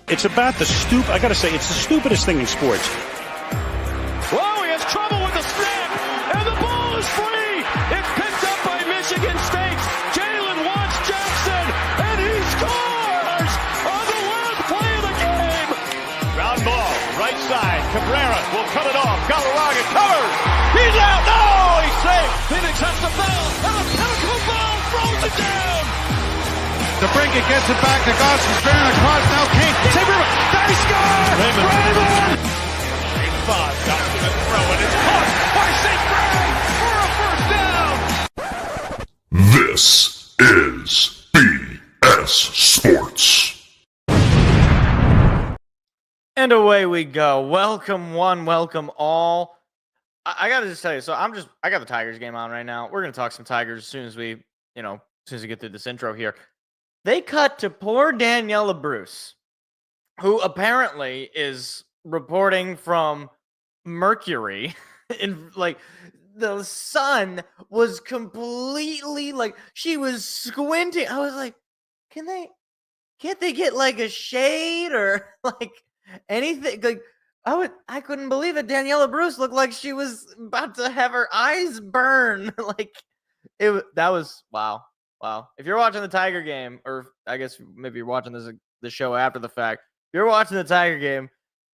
It's about the I got to say, it's the stupidest thing in sports. Whoa, he has trouble with the snap, and the ball is free. It's picked up by Michigan State. Jalen Watts Jackson, and he scores on the last play of the game. Ground ball, right side. Cabrera will cut it off. Galarraga covers. He's out. No, he's safe. Phoenix has the foul, and a pinnacle ball throws it down. DeBrincat gets it back to Gossett, straight across, now King. Save Raymond, they score! Raymond! He's Bob. Johnson to throw, and it's caught by St. Brown for a first down. This is BS Sports. And away we go. Welcome one, welcome all. I got to just tell you, I got the Tigers game on right now. We're going to talk some Tigers as soon as we get through this intro here. They cut to poor Daniela Bruce, who apparently is reporting from Mercury. The sun was completely she was squinting. I was like, can't they get a shade or anything? I couldn't believe it. Daniela Bruce looked like she was about to have her eyes burn. That was wow. Wow. If you're watching the Tiger game, or I guess maybe you're watching the show after the fact, if you're watching the Tiger game,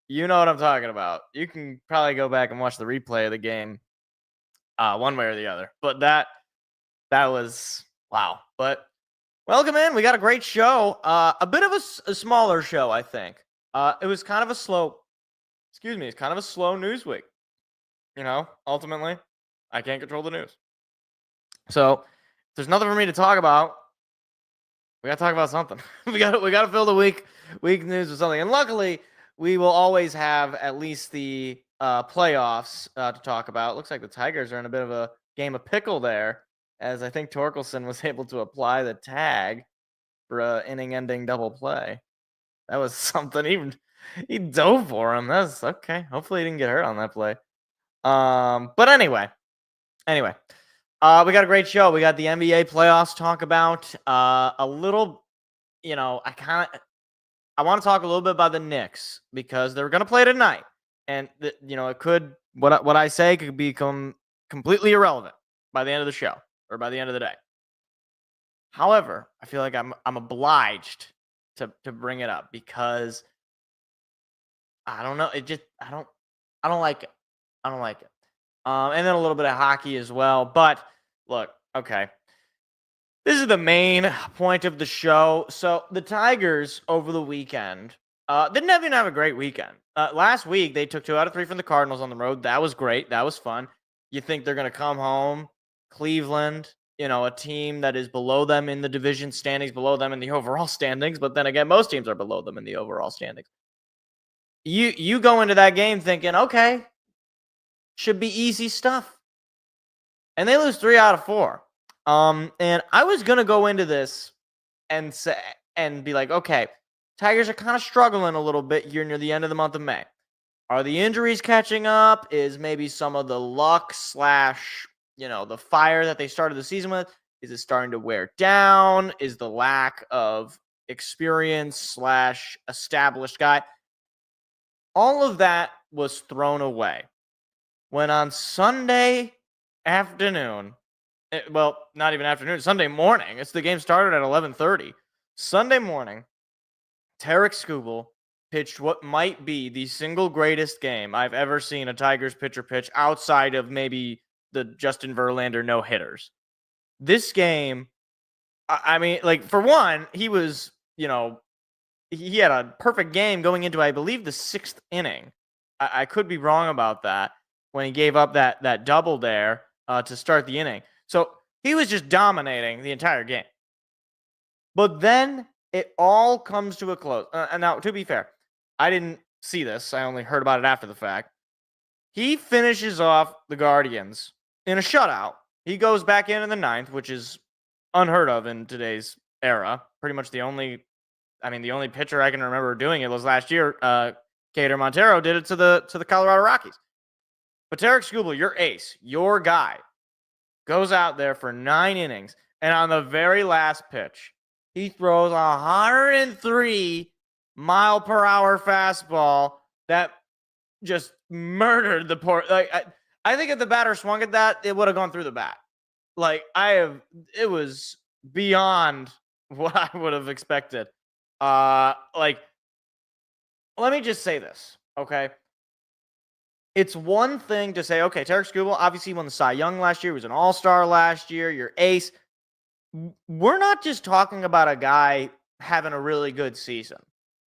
you know what I'm talking about. You can probably go back and watch the replay of the game one way or the other. But that was wow. But welcome in. We got a great show. A bit of a smaller show, I think. It was kind of a slow, it's kind of a slow news week. Ultimately, I can't control the news. So, there's nothing for me to talk about. We got to talk about something. we got to fill the week news with something. And luckily, we will always have at least the playoffs to talk about. Looks like the Tigers are in a bit of a game of pickle there, as I think Torkelson was able to apply the tag for an inning-ending double play. That was something. He dove for him. That's okay. Hopefully, he didn't get hurt on that play. But anyway. We got a great show. We got the NBA playoffs to talk about. A little, I want to talk a little bit about the Knicks because they're going to play tonight, and it could what I say could become completely irrelevant by the end of the show or by the end of the day. However, I feel like I'm obliged to bring it up because I don't know. I don't like it. I don't like it. And then a little bit of hockey as well. But look, okay. This is the main point of the show. So the Tigers over the weekend didn't even have a great weekend. Last week, they took 2 out of 3 from the Cardinals on the road. That was great. That was fun. You think they're going to come home, Cleveland, a team that is below them in the division standings, below them in the overall standings. But then again, most teams are below them in the overall standings. You go into that game thinking, okay, should be easy stuff. And they lose 3 out of 4. And I was going to go into this and be like, okay, Tigers are kind of struggling a little bit here near the end of the month of May. Are the injuries catching up? Is maybe some of the luck / the fire that they started the season with, is it starting to wear down? Is the lack of experience / established guy? All of that was thrown away when on Sunday afternoon, not even afternoon, Sunday morning, the game started at 11:30. Sunday morning, Tarik Skubal pitched what might be the single greatest game I've ever seen a Tigers pitcher pitch outside of maybe the Justin Verlander no-hitters. This game, for one, he was, he had a perfect game going into, I believe, the 6th inning. I could be wrong about that when he gave up that double there to start the inning. So he was just dominating the entire game. But then it all comes to a close. And now, to be fair, I didn't see this. I only heard about it after the fact. He finishes off the Guardians in a shutout. He goes back in the 9th, which is unheard of in today's era. Pretty much the only pitcher I can remember doing it was last year. Cater Montero did it to the Colorado Rockies. But Tarik Skubal, your ace, your guy, goes out there for 9 innings, and on the very last pitch, he throws 103 mile-per-hour fastball that just murdered the poor. I think if the batter swung at that, it would have gone through the bat. It was beyond what I would have expected. Let me just say this, okay? It's one thing to say, okay, Tarik Skubal obviously won the Cy Young last year. He was an all-star last year. Your ace. We're not just talking about a guy having a really good season.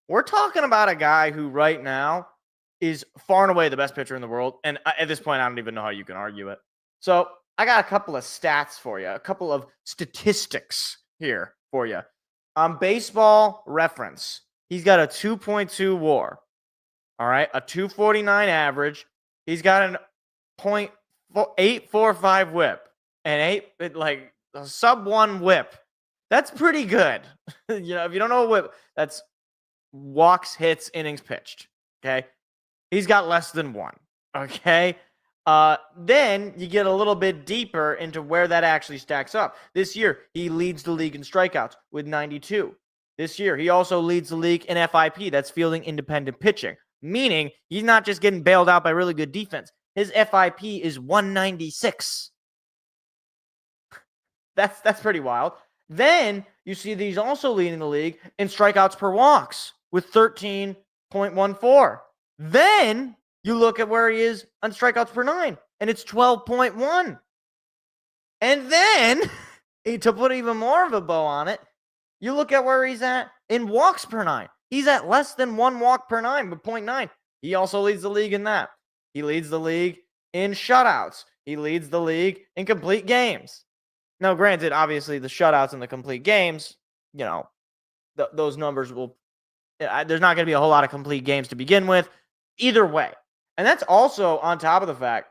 We're talking about a guy who right now is far and away the best pitcher in the world. And at this point, I don't even know how you can argue it. So I got a couple of stats for you, a couple of statistics here for you. On Baseball Reference, he's got a 2.2 WAR. All right, a 249 average. He's got an .845 whip and a sub-1 whip. That's pretty good. If you don't know a whip, that's walks, hits, innings pitched. Okay, he's got less than 1. Okay, then you get a little bit deeper into where that actually stacks up. This year, he leads the league in strikeouts with 92. This year, he also leads the league in FIP. That's fielding independent pitching. Meaning, he's not just getting bailed out by really good defense. His FIP is 196. That's pretty wild. Then you see that he's also leading the league in strikeouts per walks with 13.14. Then you look at where he is on strikeouts per 9, and it's 12.1. And then, to put even more of a bow on it, you look at where he's at in walks per 9. He's at less than 1 walk per 9, but 0.9. He also leads the league in that. He leads the league in shutouts. He leads the league in complete games. Now, granted, obviously, the shutouts and the complete games, those numbers will... there's not going to be a whole lot of complete games to begin with. Either way. And that's also on top of the fact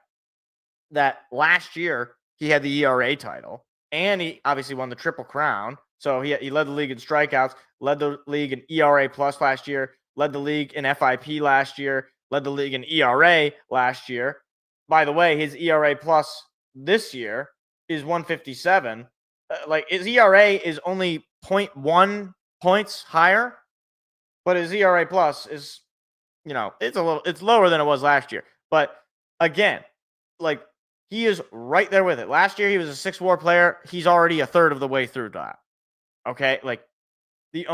that last year, he had the ERA title, and he obviously won the Triple Crown. So he led the league in strikeouts, led the league in ERA plus last year, led the league in FIP last year, led the league in ERA last year. By the way, his ERA plus this year is 157. His ERA is only 0.1 points higher, but his ERA plus is, it's lower than it was last year. But again, he is right there with it. Last year, he was a 6 WAR player. He's already a third of the way through that. Okay, he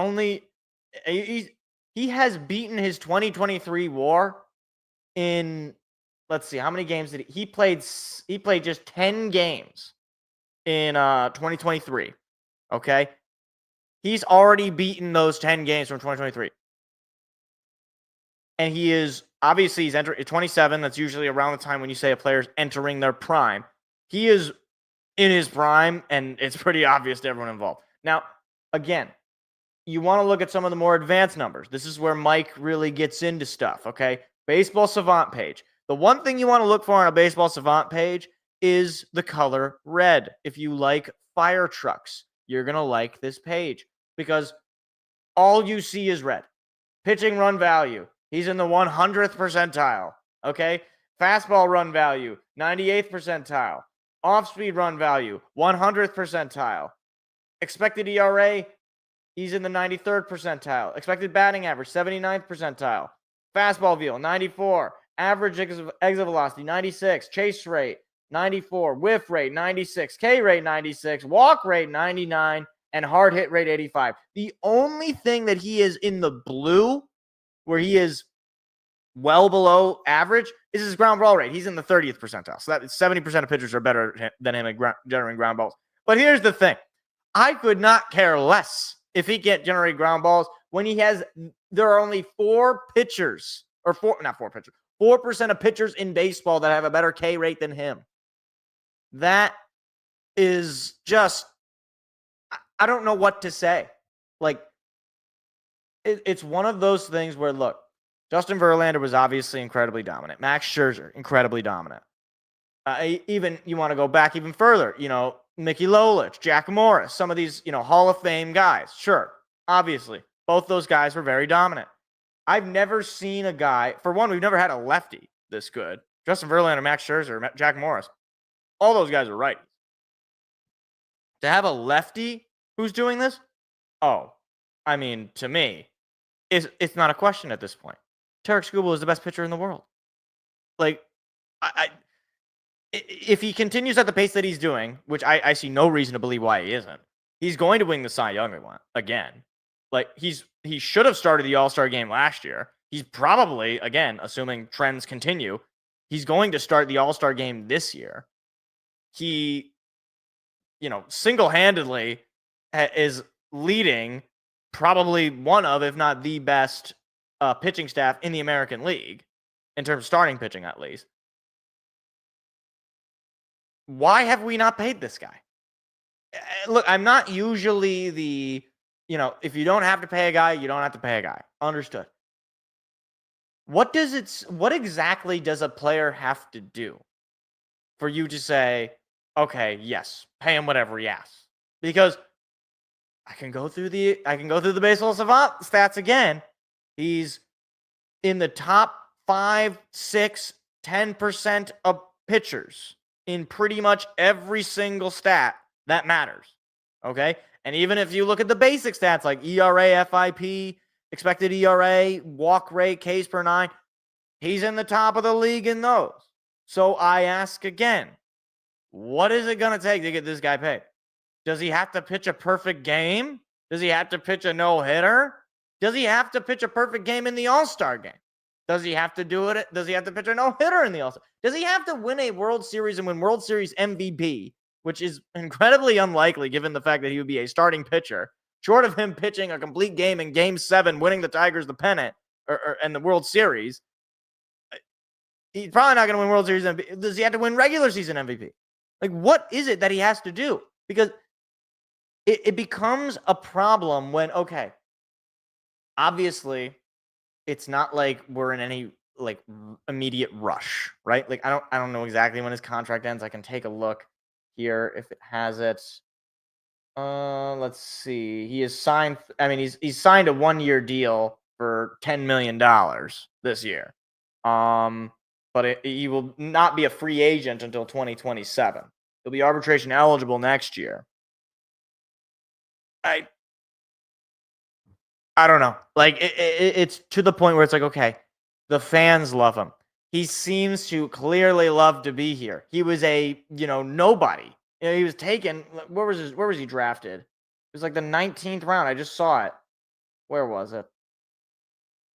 has beaten his 2023 WAR in, let's see, how many games did he played? He played just 10 games in 2023. Okay, he's already beaten those 10 games from 2023, and he is obviously he's entering 27. That's usually around the time when you say a player's entering their prime. He is in his prime, and it's pretty obvious to everyone involved. Now, again, you want to look at some of the more advanced numbers. This is where Mike really gets into stuff, okay? Baseball Savant page. The one thing you want to look for on a Baseball Savant page is the color red. If you like fire trucks, you're going to like this page because all you see is red. Pitching run value. He's in the 100th percentile, okay? Fastball run value, 98th percentile. Off-speed run value, 100th percentile. Expected ERA, he's in the 93rd percentile. Expected batting average, 79th percentile. Fastball velo, 94. Average exit velocity, 96. Chase rate, 94. Whiff rate, 96. K rate, 96. Walk rate, 99. And hard hit rate, 85. The only thing that he is in the blue, where he is well below average, is his ground ball rate. He's in the 30th percentile. So that 70% of pitchers are better than him at generating ground balls. But here's the thing. I could not care less if he can't generate ground balls when there are only 4 pitchers, 4% of pitchers in baseball that have a better K rate than him. That is just, I don't know what to say. It's one of those things where, look, Justin Verlander was obviously incredibly dominant. Max Scherzer, incredibly dominant. Even, you want to go back even further, Mickey Lolich, Jack Morris, some of these, Hall of Fame guys. Sure, obviously, both those guys were very dominant. I've never seen a guy, for one, we've never had a lefty this good. Justin Verlander, Max Scherzer, Jack Morris, all those guys are righties. To have a lefty who's doing this, to me, It's not a question at this point. Tarik Skubal is the best pitcher in the world. Like, if he continues at the pace that he's doing, which I see no reason to believe why he isn't, he's going to win the Cy Young again. Like, he should have started the All-Star game last year. He's probably, again, assuming trends continue, he's going to start the All-Star game this year. He, single-handedly is leading probably one of, if not the best pitching staff in the American League, in terms of starting pitching at least. Why have we not paid this guy? Look, I'm not usually the, if you don't have to pay a guy, you don't have to pay a guy. Understood. What exactly does a player have to do for you to say, okay, yes, pay him whatever he asks? Because I can go through the baseball savant stats again. He's in the top 5, 6, 10% of pitchers in pretty much every single stat that matters. Okay? And even if you look at the basic stats like ERA, FIP, expected ERA, walk rate, Ks per 9, he's in the top of the league in those. So I ask again, what is it going to take to get this guy paid? Does he have to pitch a perfect game? Does he have to pitch a no-hitter? Does he have to pitch a perfect game in the All-Star game? Does he have to do it? Does he have to pitch a no-hitter in the All-Star? Does he have to win a World Series and win World Series MVP, which is incredibly unlikely given the fact that he would be a starting pitcher, short of him pitching a complete game in Game 7, winning the Tigers the pennant and the World Series? He's probably not going to win World Series MVP. Does he have to win regular season MVP? Like, what is it that he has to do? Because it becomes a problem when, okay, obviously, it's not like we're in any immediate rush, right? Like, I don't know exactly when his contract ends. I can take a look here if it has it. Let's see. He is signed. I mean, he's signed a 1-year deal for $10 million this year. But he will not be a free agent until 2027. He'll be arbitration eligible next year. I don't know. Like, it's to the point where it's like, okay, the fans love him. He seems to clearly love to be here. He was a, nobody. He was taken. Where was he drafted? It was like the 19th round. I just saw it. Where was it?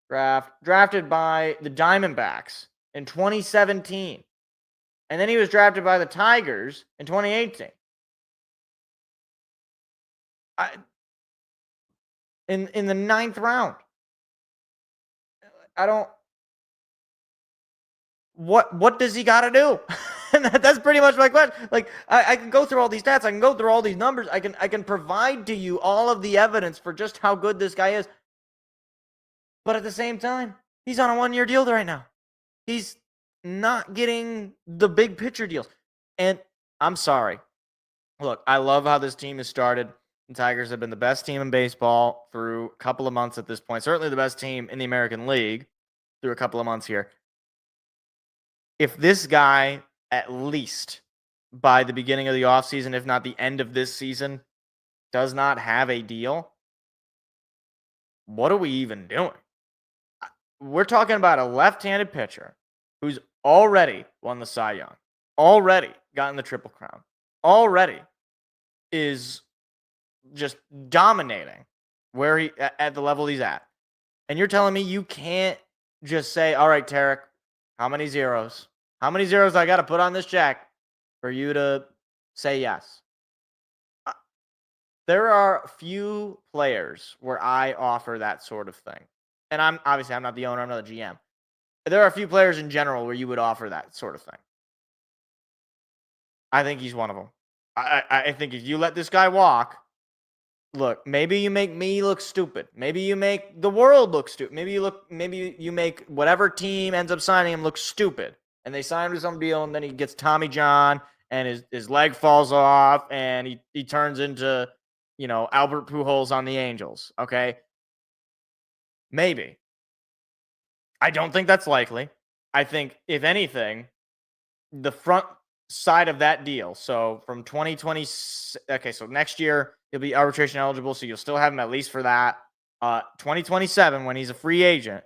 Drafted by the Diamondbacks in 2017. And then he was drafted by the Tigers in 2018. In the 9th round. I don't. What does he got to do? And that's pretty much my question. Like, I can go through all these stats. I can go through all these numbers. I can provide to you all of the evidence for just how good this guy is. But at the same time, he's on a 1-year deal right now. He's not getting the big picture deals. And I'm sorry. Look, I love how this team has started. The Tigers have been the best team in baseball through a couple of months at this point. Certainly the best team in the American League through a couple of months here. If this guy, at least by the beginning of the offseason, if not the end of this season, does not have a deal, what are we even doing? We're talking about a left-handed pitcher who's already won the Cy Young, already gotten the Triple Crown, already is just dominating where he at the level he's at. And you're telling me you can't just say, all right, Tarik, how many zeros? How many zeros I got to put on this check for you to say yes? There are few players where I offer that sort of thing. And I'm not the owner, I'm not the GM. There are a few players in general where you would offer that sort of thing. I think he's one of them. I think if you let this guy walk, look, maybe you make me look stupid. Maybe you make the world look stupid. Maybe you make whatever team ends up signing him look stupid. And they sign him to some deal, and then he gets Tommy John, and his leg falls off, and he turns into, Albert Pujols on the Angels. Okay? Maybe. I don't think that's likely. I think, if anything, the front side of that deal, so from 2020, okay, so next year, he'll be arbitration eligible, so you'll still have him at least for that. 2027, when he's a free agent,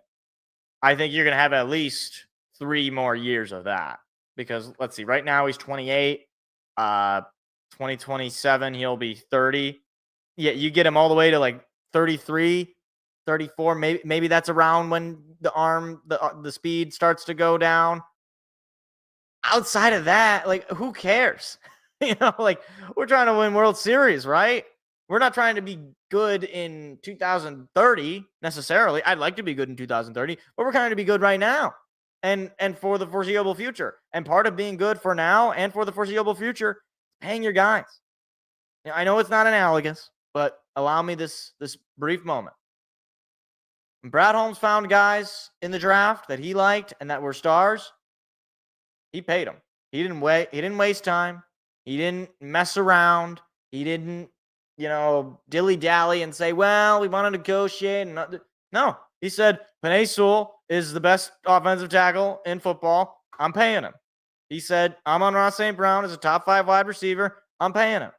I think you're going to have at least 3 more years of that. Because let's see, right now he's 28. 2027, he'll be 30. Yeah, you get him all the way to like 33, 34. Maybe that's around when the speed starts to go down. Outside of that, like, who cares? Like, we're trying to win World Series, right? We're not trying to be good in 2030 necessarily. I'd like to be good in 2030, but we're trying to be good right now and for the foreseeable future. And part of being good for now and for the foreseeable future, paying your guys. I know it's not analogous, but allow me this brief moment. When Brad Holmes found guys in the draft that he liked and that were stars, he paid them. He didn't waste time. He didn't mess around. He didn't, dilly-dally and say, well, we want to negotiate. No, he said, Penei Sewell is the best offensive tackle in football. I'm paying him. He said, Amon-Ra St. Brown is a top 5 wide receiver. I'm paying him.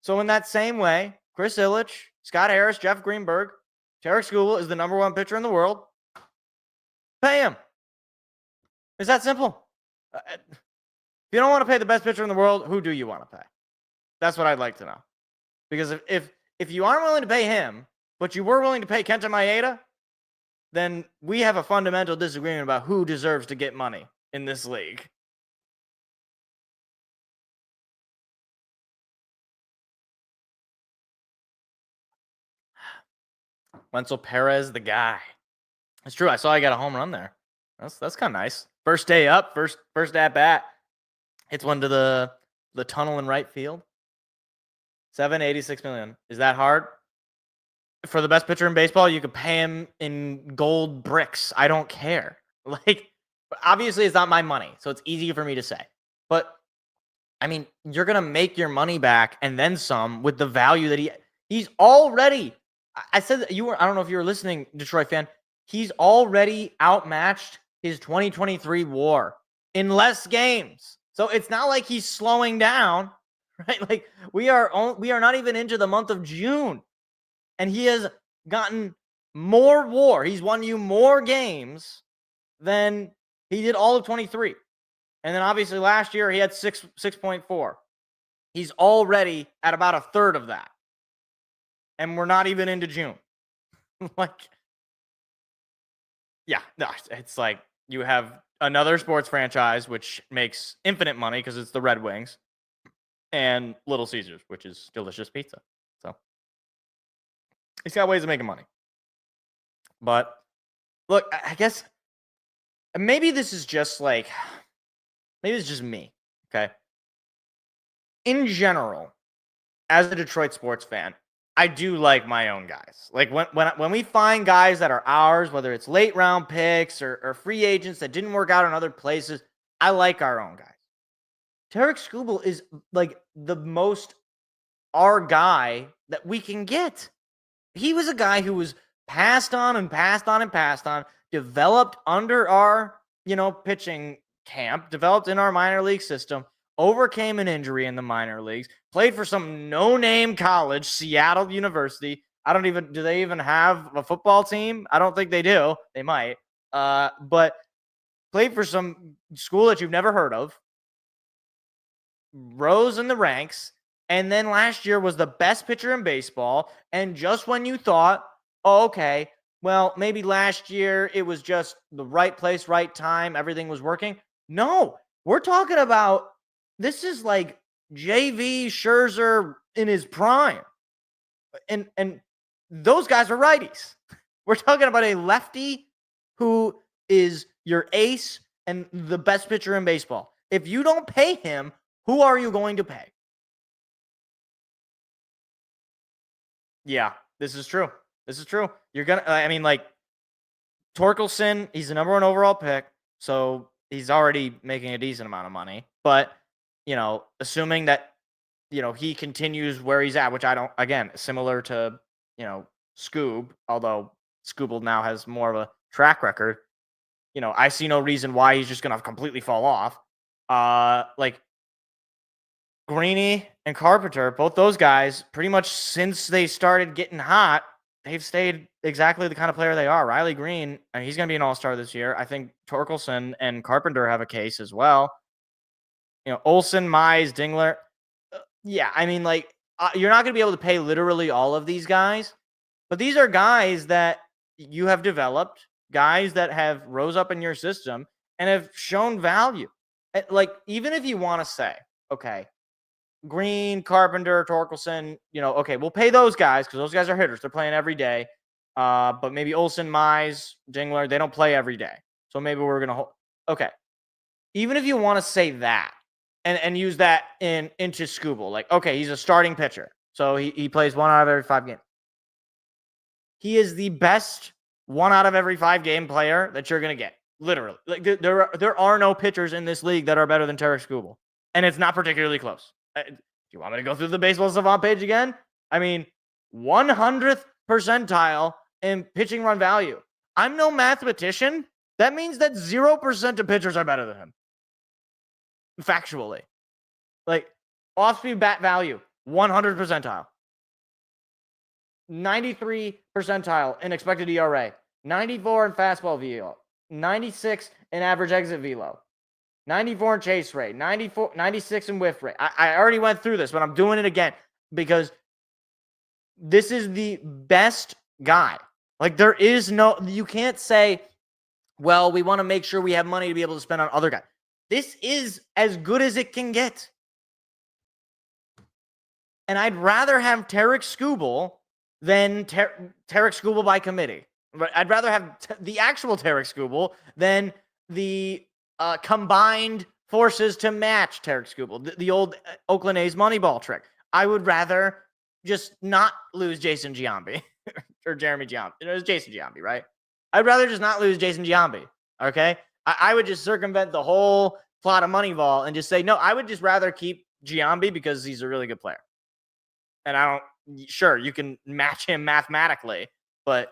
So in that same way, Chris Ilitch, Scott Harris, Jeff Greenberg, Tarik Skubal is the number 1 pitcher in the world. Pay him. It's that simple. If you don't want to pay the best pitcher in the world, who do you want to pay? That's what I'd like to know. Because if you aren't willing to pay him, but you were willing to pay Kenta Maeda, then we have a fundamental disagreement about who deserves to get money in this league. Wenzel Perez, the guy. It's true. I saw he got a home run there. That's kind of nice. First day up, first at bat. Hits one to the tunnel in right field. $786 million. Is that hard? For the best pitcher in baseball, you could pay him in gold bricks. I don't care. Like, obviously, it's not my money, so it's easy for me to say. But I mean, you're gonna make your money back and then some with the value that he's already. I said that I don't know if you were listening, Detroit fan. He's already outmatched his 2023 WAR in less games. So it's not like he's slowing down, right? Like we are not even into the month of June, and he has gotten more WAR. He's won you more games than he did all of 23. And then obviously last year he had 6.4. He's already at about a third of that. And we're not even into June. It's like you have another sports franchise which makes infinite money because it's the Red Wings, and Little Caesars, which is delicious pizza. So he's got ways of making money. But look, I guess maybe this is just me. Okay. In general, as a Detroit sports fan, I do like my own guys. Like when we find guys that are ours, whether it's late round picks or free agents that didn't work out in other places, I like our own guys. Tarik Skubal is like the most our guy that we can get. He was a guy who was passed on, developed under our, pitching camp, developed in our minor league system, overcame an injury in the minor leagues, played for some no-name college, Seattle University. Do they even have a football team? I don't think they do. They might. But played for some school that you've never heard of, rose in the ranks, and then last year was the best pitcher in baseball. And just when you thought, oh, okay, well, maybe last year it was just the right place, right time, everything was working. No, we're talking about this is like JV Scherzer in his prime. And those guys are righties. We're talking about a lefty who is your ace and the best pitcher in baseball. If you don't pay him, who are you going to pay? Yeah, this is true. You're going to, Torkelson, he's the number 1 overall pick. So he's already making a decent amount of money. But, assuming that, he continues where he's at, which I don't, again, similar to, Scoob, although Skubal now has more of a track record. I see no reason why he's just going to completely fall off. Greeny and Carpenter, both those guys, pretty much since they started getting hot, they've stayed exactly the kind of player they are. Riley Green, and he's going to be an all-star this year. I think Torkelson and Carpenter have a case as well. Olsen, Mize, Dingler. Yeah, I mean, you're not going to be able to pay literally all of these guys, but these are guys that you have developed, guys that have rose up in your system and have shown value. Even if you want to say, okay, Green, Carpenter, Torkelson, okay, we'll pay those guys because those guys are hitters. They're playing every day. But maybe Olsen, Mize, Dingler, they don't play every day. So maybe we're going to hold. Okay. Even if you want to say that and use that into Skubal, okay, he's a starting pitcher. So he plays 1 out of every 5 games. He is the best 1 out of every 5 game player that you're going to get. Literally. There are no pitchers in this league that are better than Tarik Skubal. And it's not particularly close. Do you want me to go through the baseball savant page again? I mean, 100th percentile in pitching run value. I'm no mathematician. That means that 0% of pitchers are better than him. Factually. Off-speed bat value, 100 percentile. 93 percentile in expected ERA. 94 in fastball velo. 96 in average exit velo. 94 in chase rate, 96 in whiff rate. I already went through this, but I'm doing it again because this is the best guy. There is you can't say, well, we want to make sure we have money to be able to spend on other guys. This is as good as it can get. And I'd rather have Tarik Skubal than Tarik Skubal by committee. But I'd rather have the actual Tarik Skubal than the combined forces to match Tarik Skubal, the old Oakland A's Moneyball trick. I would rather just not lose Jason Giambi or Jeremy Giambi. It was Jason Giambi, right? I'd rather just not lose Jason Giambi, okay? I would just circumvent the whole plot of Moneyball and just say, no, I would just rather keep Giambi because he's a really good player. And sure, you can match him mathematically, but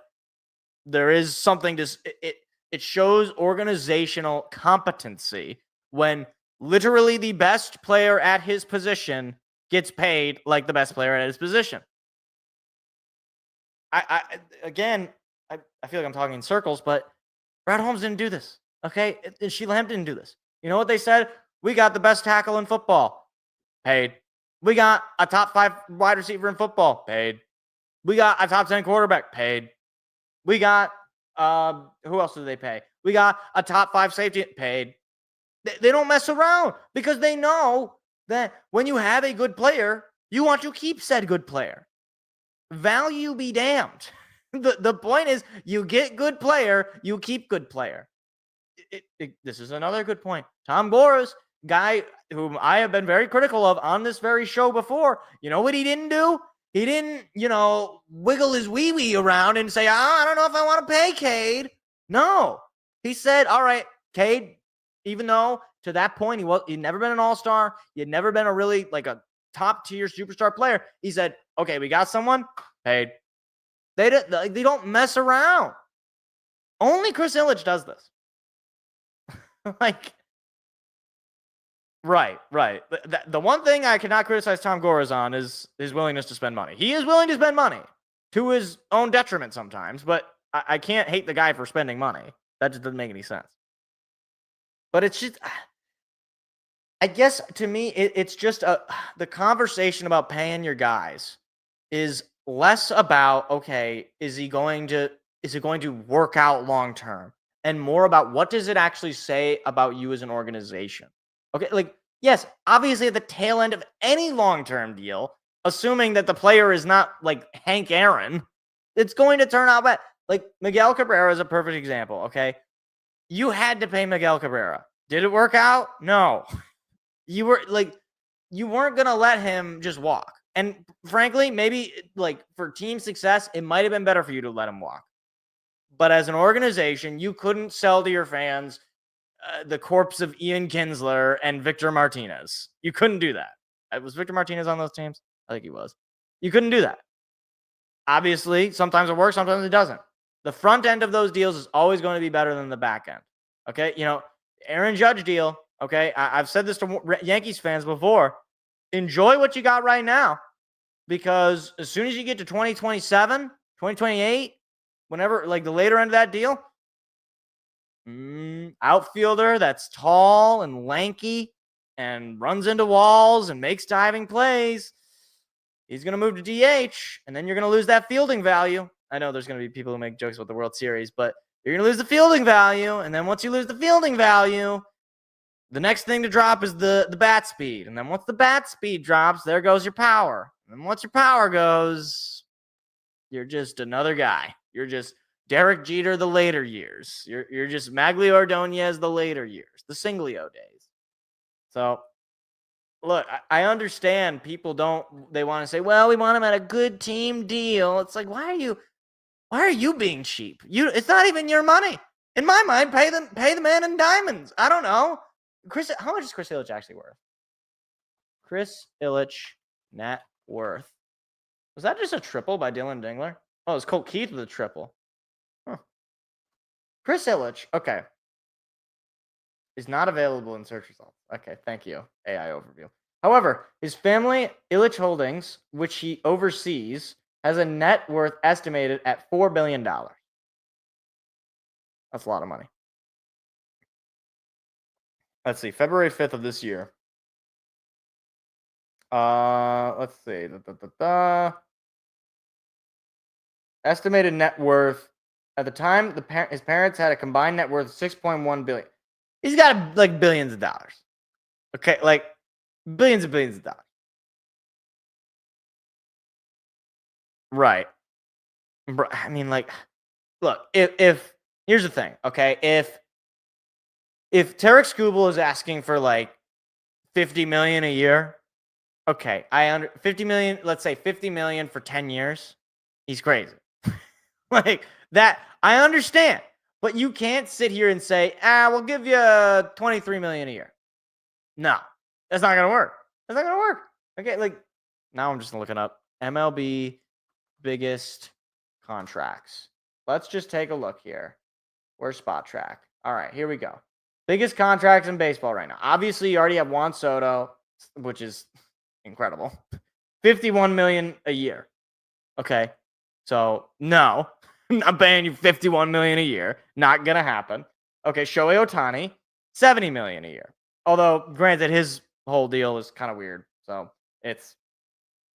there is something it shows organizational competency when literally the best player at his position gets paid like the best player at his position. I feel like I'm talking in circles, but Brad Holmes didn't do this, okay? And Sheila Hemp didn't do this. You know what they said? We got the best tackle in football. Paid. We got a top 5 wide receiver in football. Paid. We got a top 10 quarterback. Paid. We got who else do they pay? We got a top 5 safety. Paid. They don't mess around because they know that when you have a good player, you want to keep said good player. Value be damned. The point is you get good player, you keep good player. This is another good point. Tom Gores, guy whom I have been very critical of on this very show before. You know what he didn't do? He didn't, wiggle his wee-wee around and say, I don't know if I want to pay Cade. No. He said, all right, Cade, even though to that point he'd never been an all-star, he had never been a really a top-tier superstar player. He said, okay, we got someone, paid. They don't mess around. Only Chris Ilitch does this. Right. The one thing I cannot criticize Tom Gores on is his willingness to spend money. He is willing to spend money to his own detriment sometimes, but I can't hate the guy for spending money. That just doesn't make any sense. But it's just, I guess to me, it's just the conversation about paying your guys is less about, okay, is it going to work out long term, and more about what does it actually say about you as an organization. Okay, yes, obviously at the tail end of any long-term deal, assuming that the player is not Hank Aaron, it's going to turn out bad. Miguel Cabrera is a perfect example, okay? You had to pay Miguel Cabrera. Did it work out? No. You weren't going to let him just walk. And frankly, maybe for team success, it might have been better for you to let him walk. But as an organization, you couldn't sell to your fans the corpse of Ian Kinsler and Victor Martinez. You couldn't do that. Was Victor Martinez on those teams? I think he was. You couldn't do that. Obviously, sometimes it works, sometimes it doesn't. The front end of those deals is always going to be better than the back end. Okay? Aaron Judge deal, okay? I've said this to Yankees fans before. Enjoy what you got right now, because as soon as you get to 2027, 2028, whenever, like the later end of that deal. Outfielder that's tall and lanky and runs into walls and makes diving plays. He's going to move to DH, and then you're going to lose that fielding value. I know there's going to be people who make jokes about the World Series, but you're going to lose the fielding value, and then once you lose the fielding value, the next thing to drop is the bat speed. And then once the bat speed drops, there goes your power. And then once your power goes, you're just another guy. You're just Derek Jeter the later years. You're just Maglio Ordonez the later years, the Singlio days. So, look, I understand people they want to say, well, we want him at a good team deal. It's like, why are you being cheap? It's not even your money. In my mind, pay the man in diamonds. I don't know. How much is Chris Ilitch actually worth? Chris Ilitch net worth. Was that just a triple by Dylan Dingler? Oh, it's Colt Keith with a triple. Huh. Chris Ilitch, okay, is not available in search results. Okay, thank you, AI overview. However, his family, Ilitch Holdings, which he oversees, has a net worth estimated at $4 billion. That's a lot of money. Let's see, February 5th of this year. Let's see. Estimated net worth at the time, his parents had a combined net worth of $6.1 billion. He's got like billions of dollars. Okay, like billions and billions of dollars. Right. I mean, like, look, if here's the thing, okay? If Tarik Skubal is asking for like $50 million a year, okay, 50 million, let's say 50 million for 10 years, he's crazy. Like that, I understand. But you can't sit here and say, we'll give you 23 million a year. No, that's not gonna work. That's not gonna work. Okay, like now I'm just looking up MLB biggest contracts. Let's just take a look here. Where's Spot Track? All right, here we go. Biggest contracts in baseball right now. Obviously, you already have Juan Soto, which is incredible. 51 million a year. Okay. So, no. I'm paying you 51 million a year. Not going to happen. Okay, Shohei Ohtani, 70 million a year. Although, granted, his whole deal is kind of weird. So, it's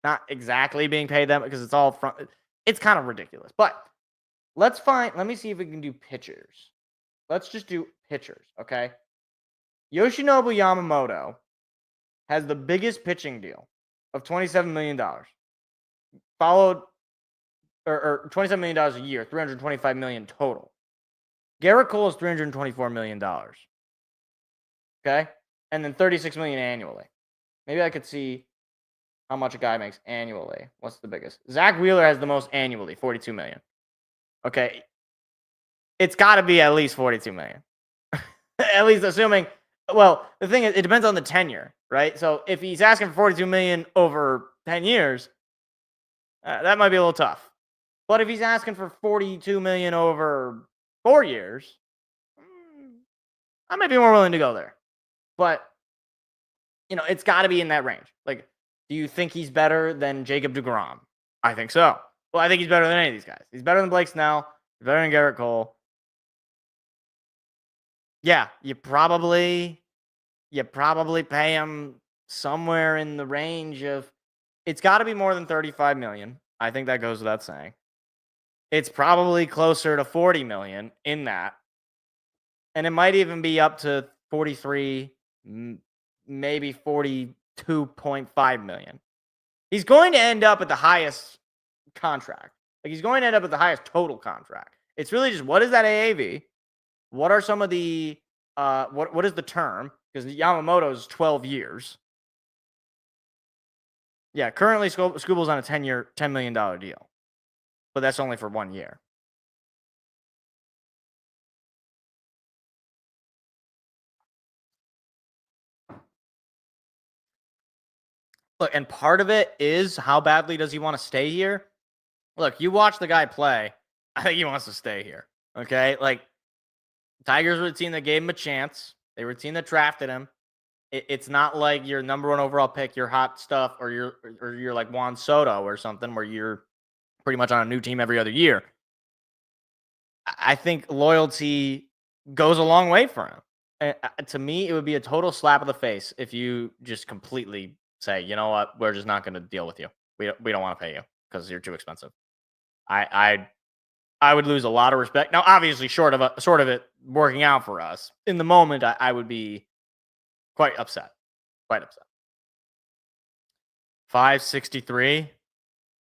not exactly being paid that because it's all front. It's kind of ridiculous. But let me see if we can do pitchers. Let's just do pitchers, okay? Yoshinobu Yamamoto has the biggest pitching deal of $27 million. Followed, or $27 million a year, $325 million total. Garrett Cole is $324 million. Okay? And then $36 million annually. Maybe I could see how much a guy makes annually. What's the biggest? Zach Wheeler has the most annually, $42 million. Okay. It's got to be at least $42 million. At least assuming, well, the thing is, it depends on the tenure, right? So if he's asking for $42 million over 10 years, that might be a little tough. But if he's asking for $42 million over 4 years, I might be more willing to go there. But, it's got to be in that range. Like, do you think he's better than Jacob deGrom? I think so. Well, I think he's better than any of these guys. He's better than Blake Snell. He's better than Garrett Cole. Yeah, you probably pay him somewhere in the range of, it's got to be more than $35 million. I think that goes without saying. It's probably closer to $40 million in that. And it might even be up to 43, maybe 42.5 million. He's going to end up at the highest contract. Like, he's going to end up at the highest total contract. It's really just, what is that AAV? What are some of the what is the term? Because Yamamoto is 12 years. Yeah, currently Skubal's on a $10 million deal. But that's only for 1 year. Look, and part of it is how badly does he want to stay here? Look, you watch the guy play. I think he wants to stay here. Okay? Like, Tigers were the team that gave him a chance. They were the team that drafted him. It's not like your number one overall pick, your hot stuff, or you're like Juan Soto or something where you're pretty much on a new team every other year. I think loyalty goes a long way for him. To me, it would be a total slap in the face if you just completely say, you know what, we're just not going to deal with you. We don't want to pay you because you're too expensive. I would lose a lot of respect. Now, obviously, short of it working out for us in the moment, I would be quite upset. Quite upset. 563.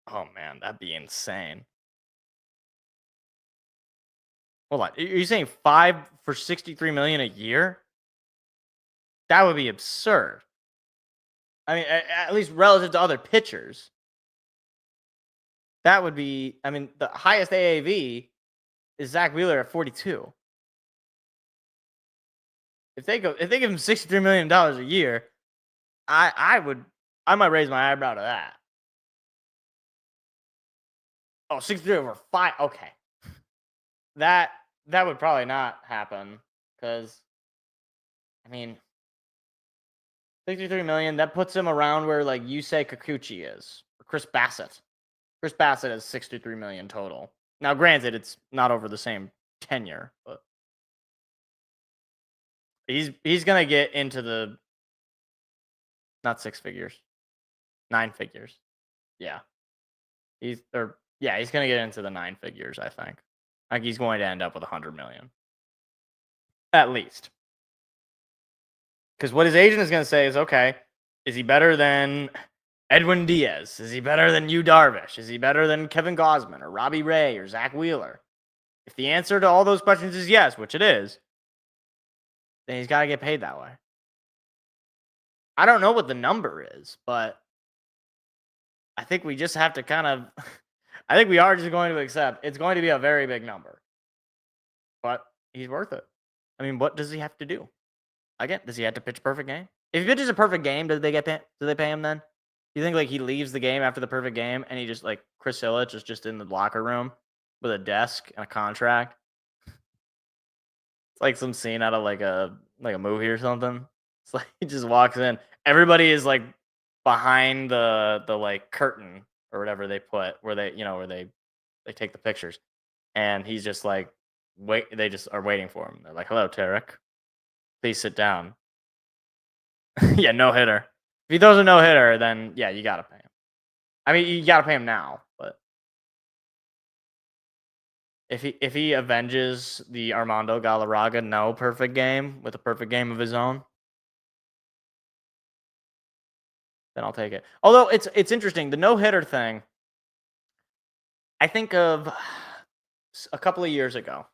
Oh man, that'd be insane. Hold on. Are you saying 5 for 63 million a year? That would be absurd. I mean, at least relative to other pitchers. That would be, I mean, the highest AAV is Zach Wheeler at 42. If they give him $63 million a year, I might raise my eyebrow to that. Oh, 63 over 5. Okay. That would probably not happen because, I mean, 63 million, that puts him around where like Yusei Kikuchi is, or Chris Bassett. Chris Bassett has 63 million total. Now, granted, it's not over the same tenure, but he's gonna get into the not 6 figures, 9 figures. Yeah, he's gonna get into the 9 figures. I think. Like he's going to end up with 100 million, at least. Because what his agent is going to say is, okay, is he better than Edwin Diaz? Is he better than Yu Darvish? Is he better than Kevin Gausman or Robbie Ray or Zach Wheeler? If the answer to all those questions is yes, which it is, then he's got to get paid that way. I don't know what the number is, but I think we just have to kind of, I think we are just going to accept it's going to be a very big number. But he's worth it. I mean, what does he have to do? Again, does he have to pitch a perfect game? If he pitches a perfect game, do they pay him then? Do you think like he leaves the game after the perfect game and he just like Chris Ilitch is just in the locker room with a desk and a contract? It's like some scene out of like a movie or something. It's like he just walks in. Everybody is like behind the like curtain or whatever they put where they take the pictures. And he's just like they just are waiting for him. They're like, "Hello, Tarik. Please sit down." Yeah, no hitter. If he throws a no hitter, then yeah, you gotta pay him. I mean, you gotta pay him now, but if he avenges the Armando Galarraga no perfect game with a perfect game of his own, then I'll take it. Although it's interesting, the no hitter thing. I think of a couple of years ago.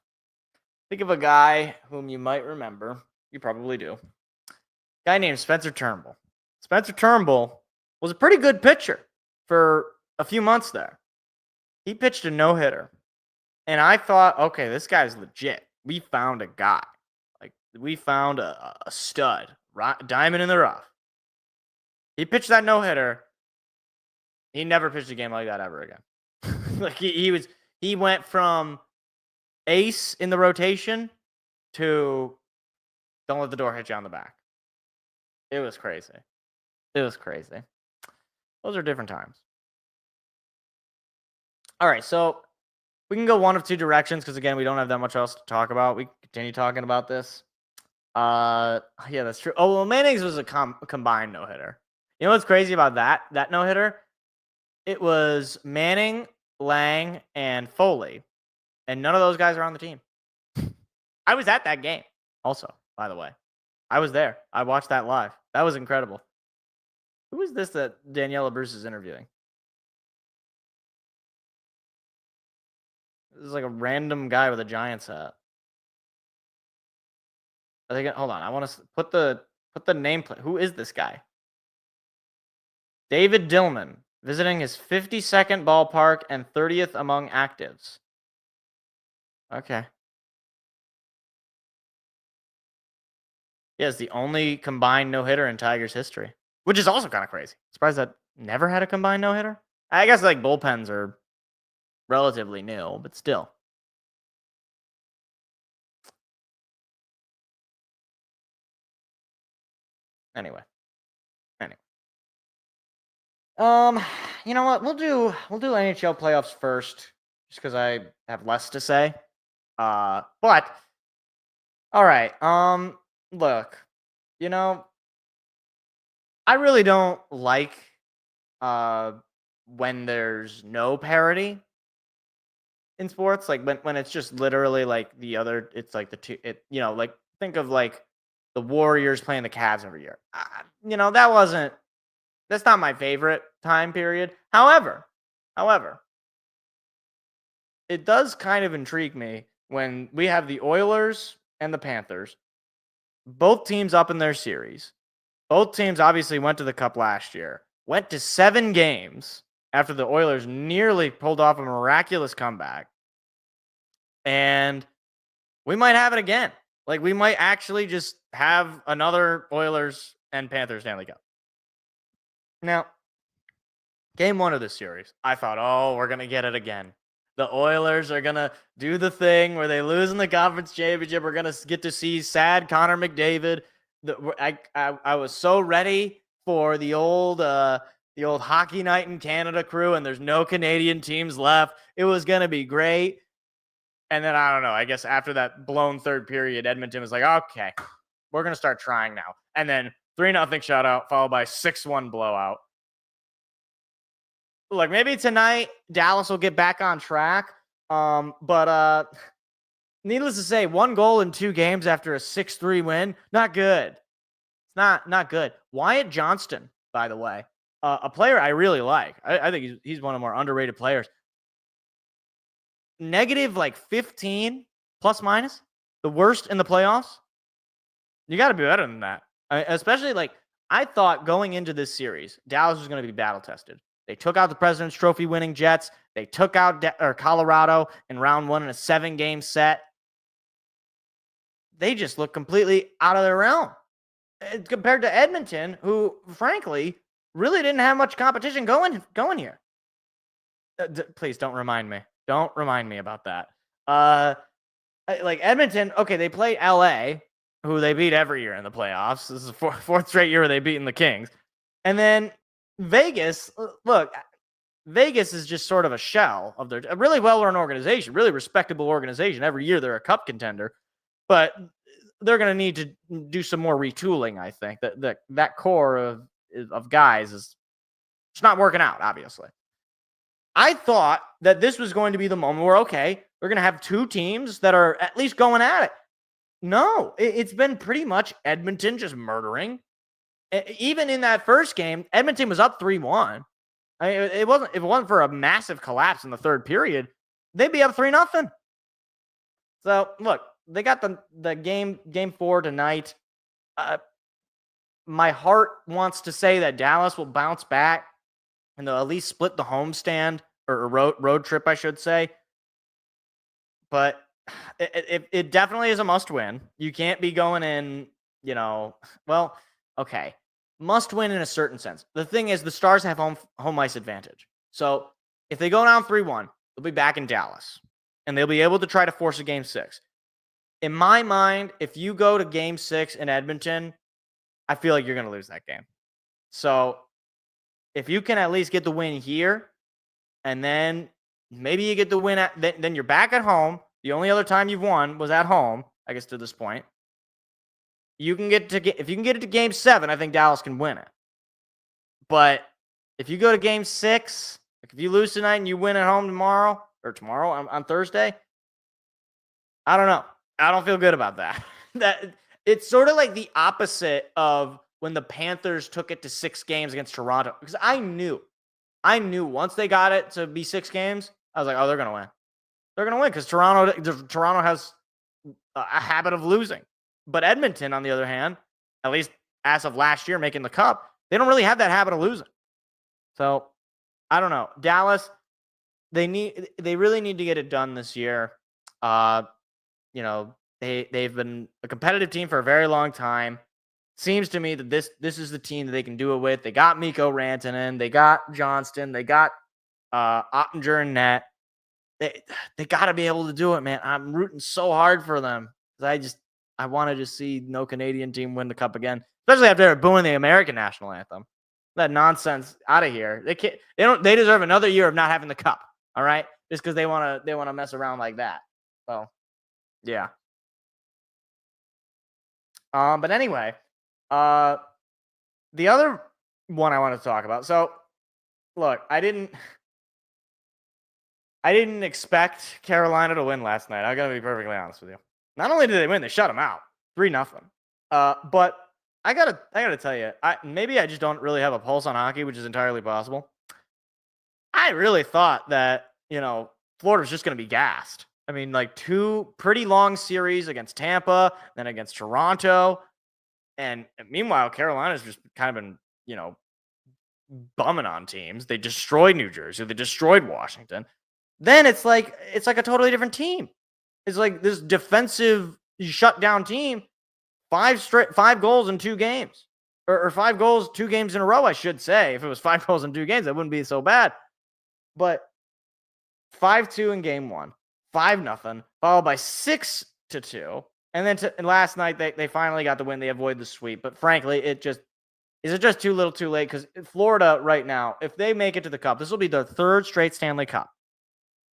Think of a guy whom you might remember. You probably do. A guy named Spencer Turnbull. Spencer Turnbull was a pretty good pitcher for a few months there. He pitched a no-hitter. And I thought, okay, this guy's legit. We found a guy. Like, we found a stud. Diamond in the rough. He pitched that no-hitter. He never pitched a game like that ever again. Like, he went from ace in the rotation to don't let the door hit you on the back. It was crazy. Those are different times. All right, so we can go one of two directions because, again, we don't have that much else to talk about. We can continue talking about this. Yeah, that's true. Oh, well, Manning's was a combined no-hitter. You know what's crazy about that no-hitter? It was Manning, Lang, and Foley, and none of those guys are on the team. I was at that game also, by the way. I was there. I watched that live. That was incredible. Who is this that Daniela Bruce is interviewing? This is like a random guy with a Giants hat. Are they gonna, hold on. I want to put the nameplate. Who is this guy? David Dillman, visiting his 52nd ballpark and 30th among actives. Okay. He has the only combined no-hitter in Tigers history, which is also kind of crazy. Surprised that never had a combined no-hitter. I guess like bullpens are relatively new, but still. Anyway. you know what? We'll do NHL playoffs first, just because I have less to say. But all right. Look, you know, I really don't like when there's no parity in sports, like when it's just literally like the other. It's like the two. Like think of like the Warriors playing the Cavs every year. That's not my favorite time period. However, it does kind of intrigue me when we have the Oilers and the Panthers, both teams up in their series. Both teams obviously went to the Cup last year, went to 7 games after the Oilers nearly pulled off a miraculous comeback. And we might have it again. Like, we might actually just have another Oilers and Panthers Stanley Cup. Now, game 1 of this series, I thought, oh, we're going to get it again. The Oilers are going to do the thing where they lose in the conference championship. We're going to get to see sad Connor McDavid. I was so ready for the old hockey night in Canada crew, and there's no Canadian teams left. It was going to be great. And then, I don't know, I guess after that blown third period, Edmonton was like, okay, we're going to start trying now. And then 3-0 shutout, followed by 6-1 blowout. Look, maybe tonight Dallas will get back on track. But needless to say, 1 goal in 2 games after a 6-3 win, not good. It's not good. Wyatt Johnston, by the way, a player I really like. I think he's one of the more underrated players. Negative like 15 plus minus, the worst in the playoffs. You got to be better than that. Especially like I thought going into this series, Dallas was going to be battle tested. They took out the President's Trophy winning Jets. They took out Colorado in round 1 in a 7-game set. They just look completely out of their realm compared to Edmonton, who frankly really didn't have much competition going here. Please don't remind me. Don't remind me about that. Like Edmonton, okay, they play LA, who they beat every year in the playoffs. This is the fourth straight year they've beaten the Kings. And then Vegas, look, Vegas is just sort of a shell of a really well-run organization, really respectable organization. Every year they're a cup contender, but they're going to need to do some more retooling, I think. That core of guys is it's not working out, obviously. I thought that this was going to be the moment where, okay, we're going to have 2 teams that are at least going at it. No, it's been pretty much Edmonton just murdering. Even in that first game, Edmonton was up 3-1. I mean, if it wasn't for a massive collapse in the third period, they'd be up 3-0. So, look, they got the game 4 tonight. My heart wants to say that Dallas will bounce back and they'll at least split the homestand or road trip, I should say. But it definitely is a must win. You can't be going in, okay. Must win in a certain sense. The thing is, the Stars have home ice advantage. So if they go down 3-1, they'll be back in Dallas. And they'll be able to try to force a game 6. In my mind, if you go to game 6 in Edmonton, I feel like you're going to lose that game. So if you can at least get the win here, and then maybe you get the win, then you're back at home. The only other time you've won was at home, I guess, to this point. If you can get it to game 7, I think Dallas can win it. But if you go to game 6, like if you lose tonight and you win at home tomorrow on Thursday, I don't know. I don't feel good about that. That it's sort of like the opposite of when the Panthers took it to 6 games against Toronto. Because I knew once they got it to be 6 games, I was like, oh, they're going to win. They're going to win because Toronto has a habit of losing. But Edmonton, on the other hand, at least as of last year making the Cup, they don't really have that habit of losing. So, I don't know. Dallas, they really need to get it done this year. They've been a competitive team for a very long time. Seems to me that this is the team that they can do it with. They got Mikko Rantanen, they got Johnston, they got Ottinger and net. They got to be able to do it, man. I'm rooting so hard for them. I want to just see no Canadian team win the Cup again, especially after booing the American national anthem. that nonsense out of here. They can't. They deserve another year of not having the cup. All right, just because they want to mess around like that. So, yeah. But anyway, the other one I want to talk about. So, look, I didn't expect Carolina to win last night. I gotta be perfectly honest with you. Not only did they win, they shut them out 3-0. But I gotta tell you, maybe I just don't really have a pulse on hockey, which is entirely possible. I really thought that Florida was just gonna be gassed. I mean, like 2 pretty long series against Tampa, then against Toronto, and meanwhile Carolina's just kind of been bumming on teams. They destroyed New Jersey. They destroyed Washington. Then it's like a totally different team. It's like this defensive shutdown team. 5 goals in 2 games, or 5 goals 2 games in a row, I should say. If it was 5 goals in 2 games, that wouldn't be so bad. But 5-2 in game 1, 5-0, followed by 6-2, and then last night they finally got the win. They avoid the sweep, but frankly, is it just too little, too late? Because Florida right now, if they make it to the Cup, this will be their 3rd straight Stanley Cup.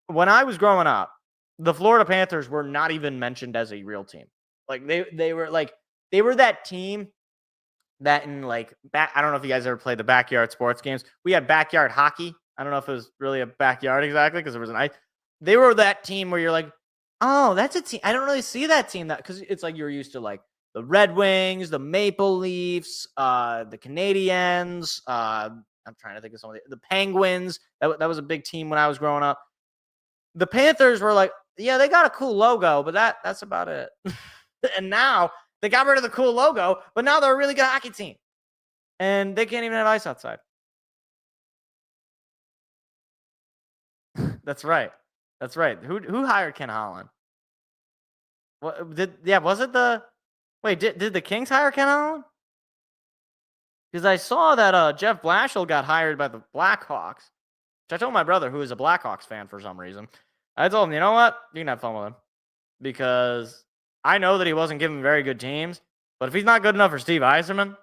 When I was growing up, the Florida Panthers were not even mentioned as a real team. Like they were that team that in I don't know if you guys ever played the backyard sports games. We had backyard hockey. I don't know if it was really a backyard exactly because there was an ice. They were that team where you're like, oh, that's a team. I don't really see that team because it's like you're used to like the Red Wings, the Maple Leafs, the Canadiens. I'm trying to think of some of the Penguins. That was a big team when I was growing up. The Panthers were like, yeah, they got a cool logo, but that's about it. And now they got rid of the cool logo, but now they're a really good hockey team. And they can't even have ice outside. That's right. That's right. Who hired Ken Holland? Did the Kings hire Ken Holland? Because I saw that Jeff Blashill got hired by the Blackhawks. Which I told my brother, who is a Blackhawks fan for some reason. I told him, you know what? You can have fun with him. Because I know that he wasn't given very good teams. But if he's not good enough for Steve Yzerman,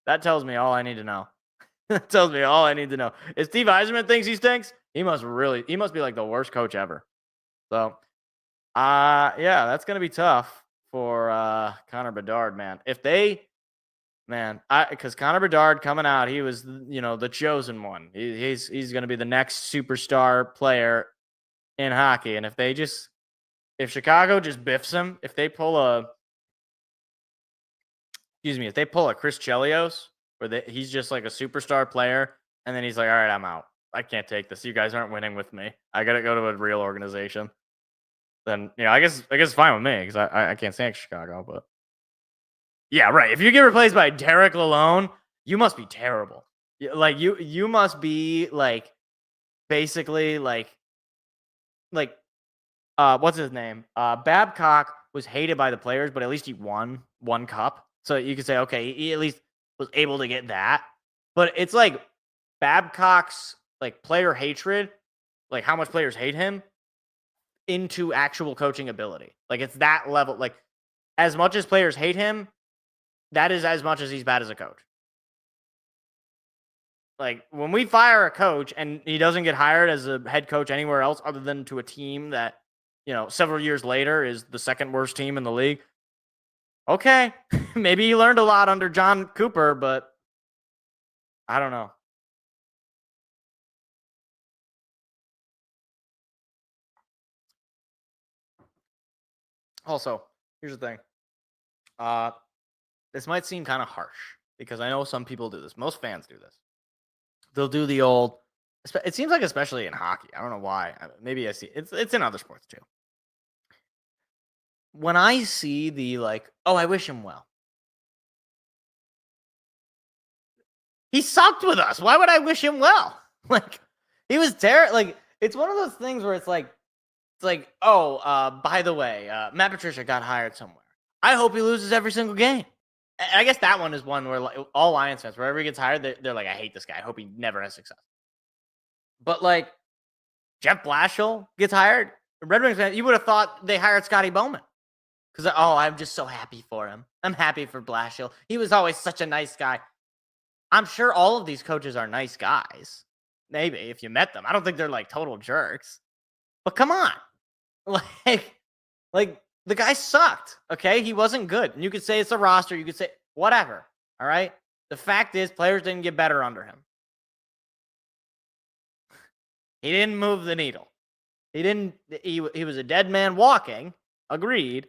that tells me all I need to know. That tells me all I need to know. If Steve Yzerman thinks he stinks, he must be like the worst coach ever. So, yeah, that's going to be tough for Connor Bedard, man. Because Connor Bedard coming out, he was, the chosen one. He's going to be the next superstar player in hockey. And if Chicago just biffs him, if they pull a Chris Chelios, where he's just like a superstar player, and then he's like, all right, I'm out. I can't take this. You guys aren't winning with me. I got to go to a real organization. Then, I guess it's fine with me because I can't stand Chicago, but. Yeah, right. If you get replaced by Derek Lalonde, you must be terrible. Like you must be like basically like what's his name? Babcock was hated by the players, but at least he won 1 cup. So you could say, okay, he at least was able to get that. But it's like Babcock's like player hatred, like how much players hate him, into actual coaching ability. Like it's that level. Like as much as players hate him, that is as much as he's bad as a coach. Like when we fire a coach and he doesn't get hired as a head coach anywhere else other than to a team that, several years later is the 2nd worst team in the league. Okay, maybe he learned a lot under John Cooper, but I don't know. Also, here's the thing. This might seem kind of harsh because I know some people do this. Most fans do this. They'll do the old. It seems like especially in hockey. I don't know why. Maybe I see it's in other sports too. When I see the I wish him well. He sucked with us. Why would I wish him well? Like he was terrible. Like it's one of those things where it's like, by the way, Matt Patricia got hired somewhere. I hope he loses every single game. And I guess that one is one where all Lions fans, wherever he gets hired, they're like, I hate this guy. I hope he never has success. But Jeff Blashill gets hired. Red Wings fan, you would have thought they hired Scotty Bowman. Because, I'm just so happy for him. I'm happy for Blashill. He was always such a nice guy. I'm sure all of these coaches are nice guys. Maybe if you met them. I don't think they're like total jerks. But come on. Like the guy sucked. Okay. He wasn't good. And you could say it's a roster. You could say whatever. All right. The fact is, players didn't get better under him. He didn't move the needle. He was a dead man walking. Agreed.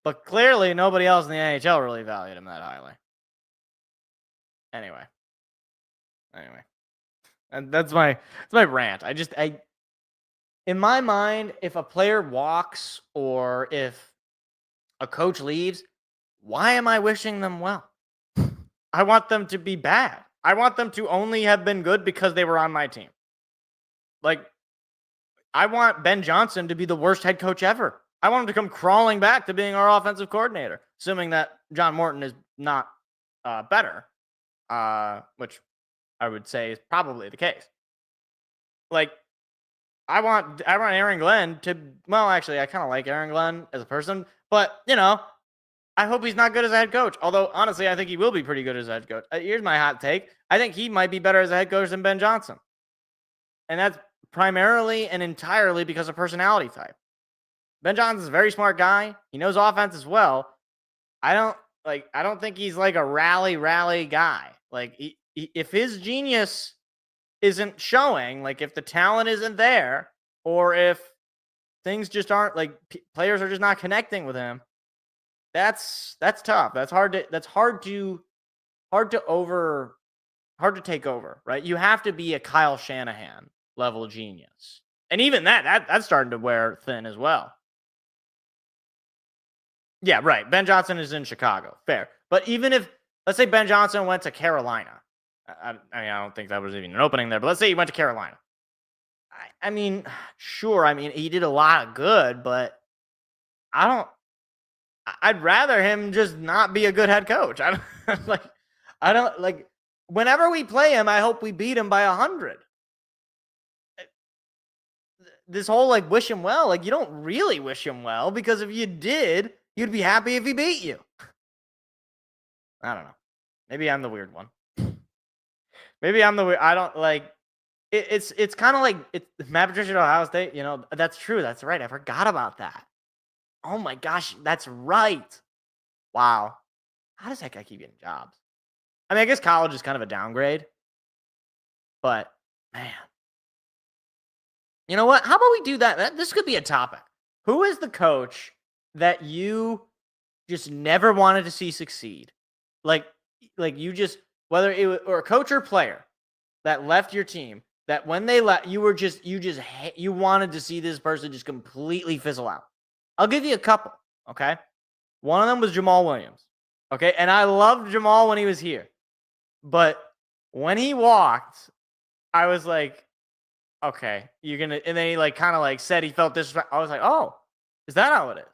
But clearly nobody else in the NHL really valued him that highly. Anyway. And that's my rant. In my mind, if a player walks or if a coach leaves, why am I wishing them well? I want them to be bad. I want them to only have been good because they were on my team. Like, I want Ben Johnson to be the worst head coach ever. I want him to come crawling back to being our offensive coordinator, assuming that John Morton is not better, which I would say is probably the case. Like, I want Aaron Glenn to, well, actually, I kind of like Aaron Glenn as a person, but, I hope he's not good as a head coach. Although, honestly, I think he will be pretty good as a head coach. Here's my hot take. I think he might be better as a head coach than Ben Johnson. And that's primarily and entirely because of personality type. Ben Johnson's a very smart guy. He knows offense as well. I don't think he's like a rally guy. Like, if his genius isn't showing, like if the talent isn't there, or if things just aren't, like players are just not connecting with him, that's tough. That's hard to take over, right? You have to be a Kyle Shanahan level genius. And even that's starting to wear thin as well. Yeah, right. Ben Johnson is in Chicago. Fair. But even if, let's say Ben Johnson went to Carolina. I mean, I don't think that was even an opening there, but let's say he went to Carolina. I mean, sure. I mean, he did a lot of good, but I'd rather him just not be a good head coach. Whenever we play him, I hope we beat him by 100. This whole wish him well, you don't really wish him well, because if you did, you'd be happy if he beat you. I don't know. Maybe I'm the weird one. Maybe I'm the weird. I don't like. It's kind of like Matt Patricia at Ohio State. That's true. That's right. I forgot about that. Oh my gosh, that's right. Wow. How does that guy keep getting jobs? I mean, I guess college is kind of a downgrade. But man, you know what? How about we do that? This could be a topic. Who is the coach that you just never wanted to see succeed? Like you just, whether it was, or a coach or player that left your team, that when they left, you wanted to see this person just completely fizzle out. I'll give you a couple, okay? One of them was Jamal Williams, okay? And I loved Jamal when he was here. But when he walked, I was like, okay, you're going to, and then he kind of said he felt disrespect. I was like, oh, is that how it is?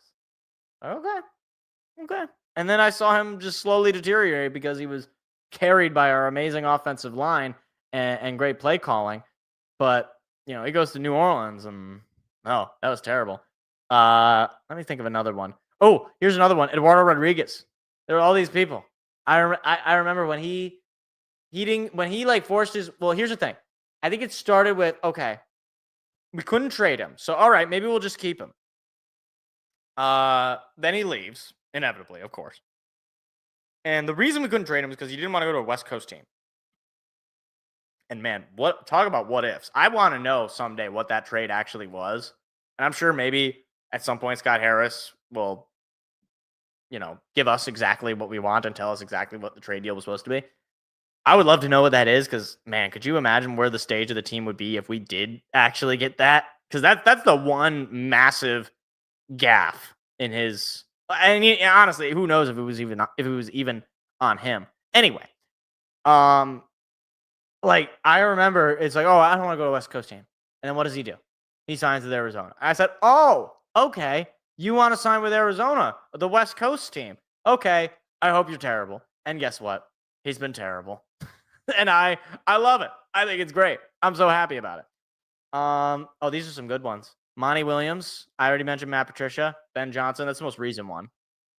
Okay. And then I saw him just slowly deteriorate because he was carried by our amazing offensive line and great play calling. But, he goes to New Orleans and, that was terrible. Let me think of another one. Oh, here's another one. Eduardo Rodriguez. There were all these people. I remember when he forced his, well, here's the thing. I think it started with, okay, we couldn't trade him. So, all right, maybe we'll just keep him. Then he leaves, inevitably, of course. And the reason we couldn't trade him is because he didn't want to go to a West Coast team. And man, talk about what ifs. I want to know someday what that trade actually was. And I'm sure maybe at some point Scott Harris will, give us exactly what we want and tell us exactly what the trade deal was supposed to be. I would love to know what that is, because, man, could you imagine where the stage of the team would be if we did actually get that? Because that's the one massive gaffe in his. And honestly, who knows if it was even on him. Anyway, I remember it's like, oh, I don't want to go to a West Coast team. And then what does he do? He signs with Arizona. I said, oh, okay. You want to sign with Arizona, the West Coast team. Okay. I hope you're terrible. And guess what? He's been terrible. And I love it. I think it's great. I'm so happy about it. These are some good ones. Monty Williams. I already mentioned Matt Patricia. Ben Johnson. That's the most recent one.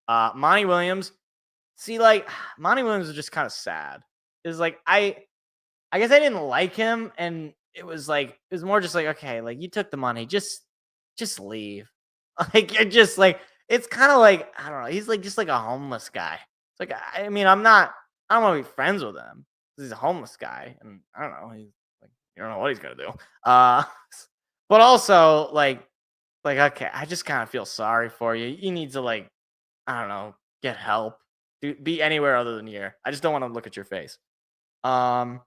Monty Williams. See, Monty Williams is just kind of sad. is like I guess I didn't like him, and it was more just like, okay, like you took the money, just leave. Like it just like it's kind of like I don't know. He's like just like a homeless guy. It's like I mean I don't want to be friends with him. He's a homeless guy, and I don't know. He's like you don't know what he's gonna do. But also like okay, I just kind of feel sorry for you. You need to like I don't know, get help. Be anywhere other than here. I just don't want to look at your face. Trying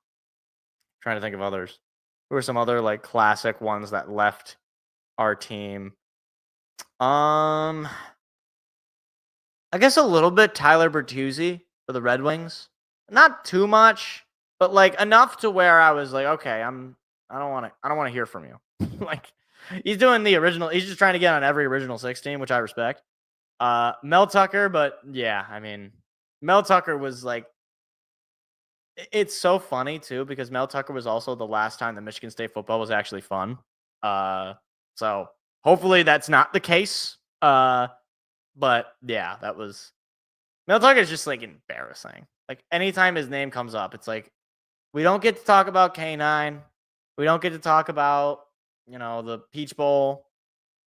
to think of others. Who are some other like classic ones that left our team? I guess a little bit Tyler Bertuzzi for the Red Wings. Not too much, but like enough to where I was like, okay, I don't want to hear from you. Like he's doing the original. He's just trying to get on every original 16, which I respect. Mel Tucker, but yeah, I mean, Mel Tucker was like, it's so funny too because Mel Tucker was also the last time that Michigan State football was actually fun. So hopefully that's not the case. But yeah, that was Mel Tucker is just like embarrassing. Like anytime his name comes up, it's like we don't get to talk about K9. We don't get to talk about the Peach Bowl.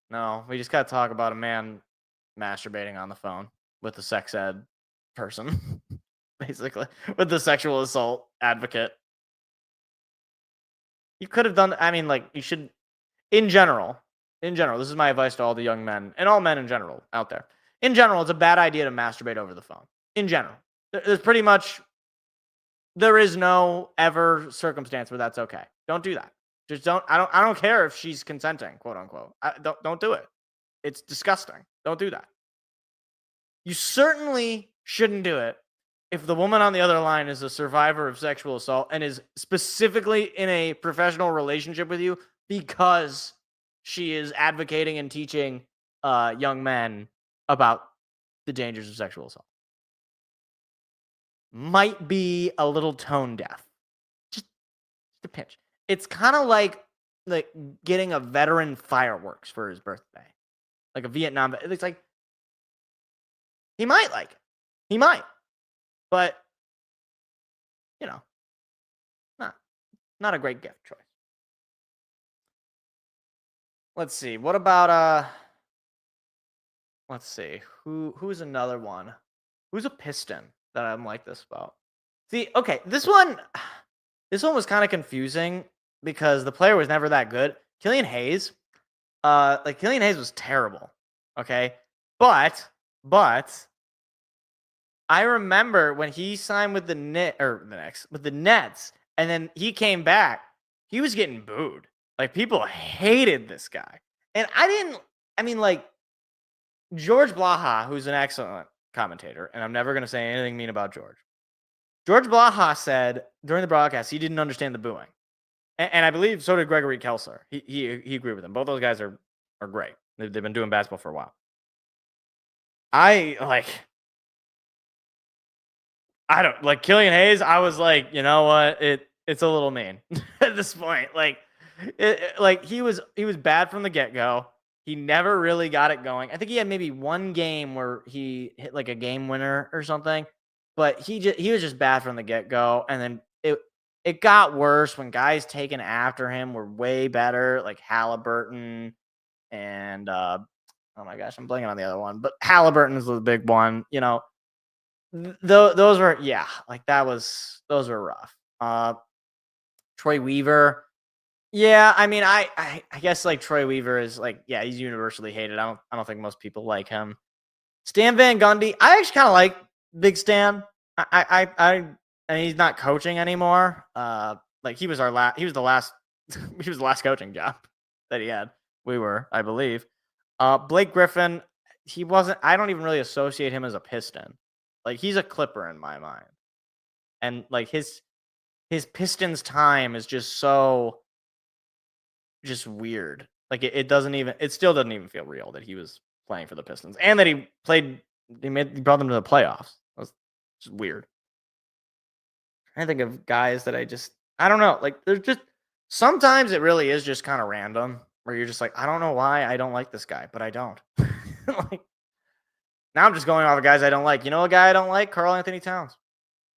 No, we just got to talk about a man masturbating on the phone with a sex ed person, basically, with the sexual assault advocate. You could have done, I mean, like, you should, in general, this is my advice to all the young men, and all men in general out there. In general, it's a bad idea to masturbate over the phone. In general. There's pretty much, there is no ever circumstance where that's okay. Don't do that. Just don't, I don't care if she's consenting, quote unquote. Don't do it. It's disgusting. Don't do that. You certainly shouldn't do it if the woman on the other line is a survivor of sexual assault and is specifically in a professional relationship with you because she is advocating and teaching young men about the dangers of sexual assault. Might be a little tone deaf. Just a pinch. It's kind of like getting a veteran fireworks for his birthday. Like a Vietnam. It's like he might like it. He might. But not a great gift choice. Let's see. What about let's see. Who's another one? Who's a Piston that I'm like this about? See, okay, this one was kind of confusing because the player was never that good. Killian Hayes. Killian Hayes was terrible. Okay? But I remember when he signed with the Nets, and then he came back, he was getting booed. Like people hated this guy. And George Blaha, who's an excellent commentator, and I'm never gonna say anything mean about George. George Blaha said during the broadcast he didn't understand the booing. And I believe so did Gregory Kelser. He agreed with him. Both those guys are great. They've been doing basketball for a while. I don't like Killian Hayes. I was like, you know what? It's a little mean at this point. He was bad from the get-go. He never really got it going. I think he had maybe one game where he hit like a game winner or something, but he was just bad from the get-go. And then it got worse when guys taken after him were way better, like Halliburton and oh my gosh, I'm blanking on the other one, but Halliburton is the big one. Those were those were rough. Troy Weaver. Yeah, I mean, I guess like Troy Weaver is he's universally hated. I don't think most people like him. Stan Van Gundy. I actually kind of like Big Stan. I mean, he's not coaching anymore. He was the last coaching job that he had. We were, I believe. Blake Griffin. He wasn't. I don't even really associate him as a Piston. Like he's a Clipper in my mind, and like his Pistons time is just so weird. Like it still doesn't even feel real that he was playing for the Pistons and that he brought them to the playoffs. That's just weird. I think of guys that I don't know. Like there's just sometimes it really is just kind of random where you're just like, I don't know why I don't like this guy, but I don't. Now I'm just going off of guys I don't like. You know a guy I don't like? Karl Anthony Towns.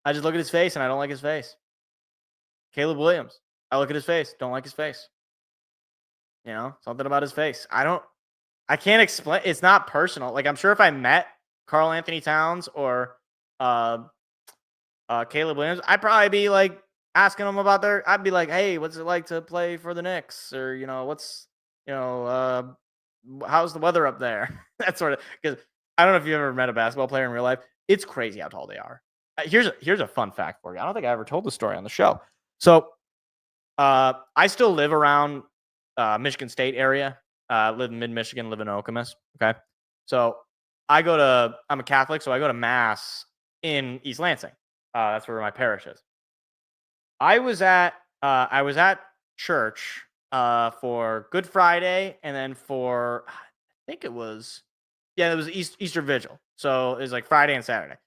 I just look at his face and I don't like his face. Caleb Williams. I look at his face. Don't like his face. Something about his face. I can't explain. It's not personal. Like, I'm sure if I met Karl Anthony Towns or Caleb Williams, I'd probably be like asking them about I'd be like, hey, what's it like to play for the Knicks? Or, how's the weather up there? That sort of, because I don't know if you've ever met a basketball player in real life. It's crazy how tall they are. Here's a fun fact for you. I don't think I ever told the story on the show. So I still live around Michigan State area. Live in mid-Michigan, live in Okemos. Okay. So I'm a Catholic, so I go to Mass in East Lansing. That's where my parish is. I was at church for Good Friday, and then for, I think it was Easter Vigil. So it was like Friday and Saturday.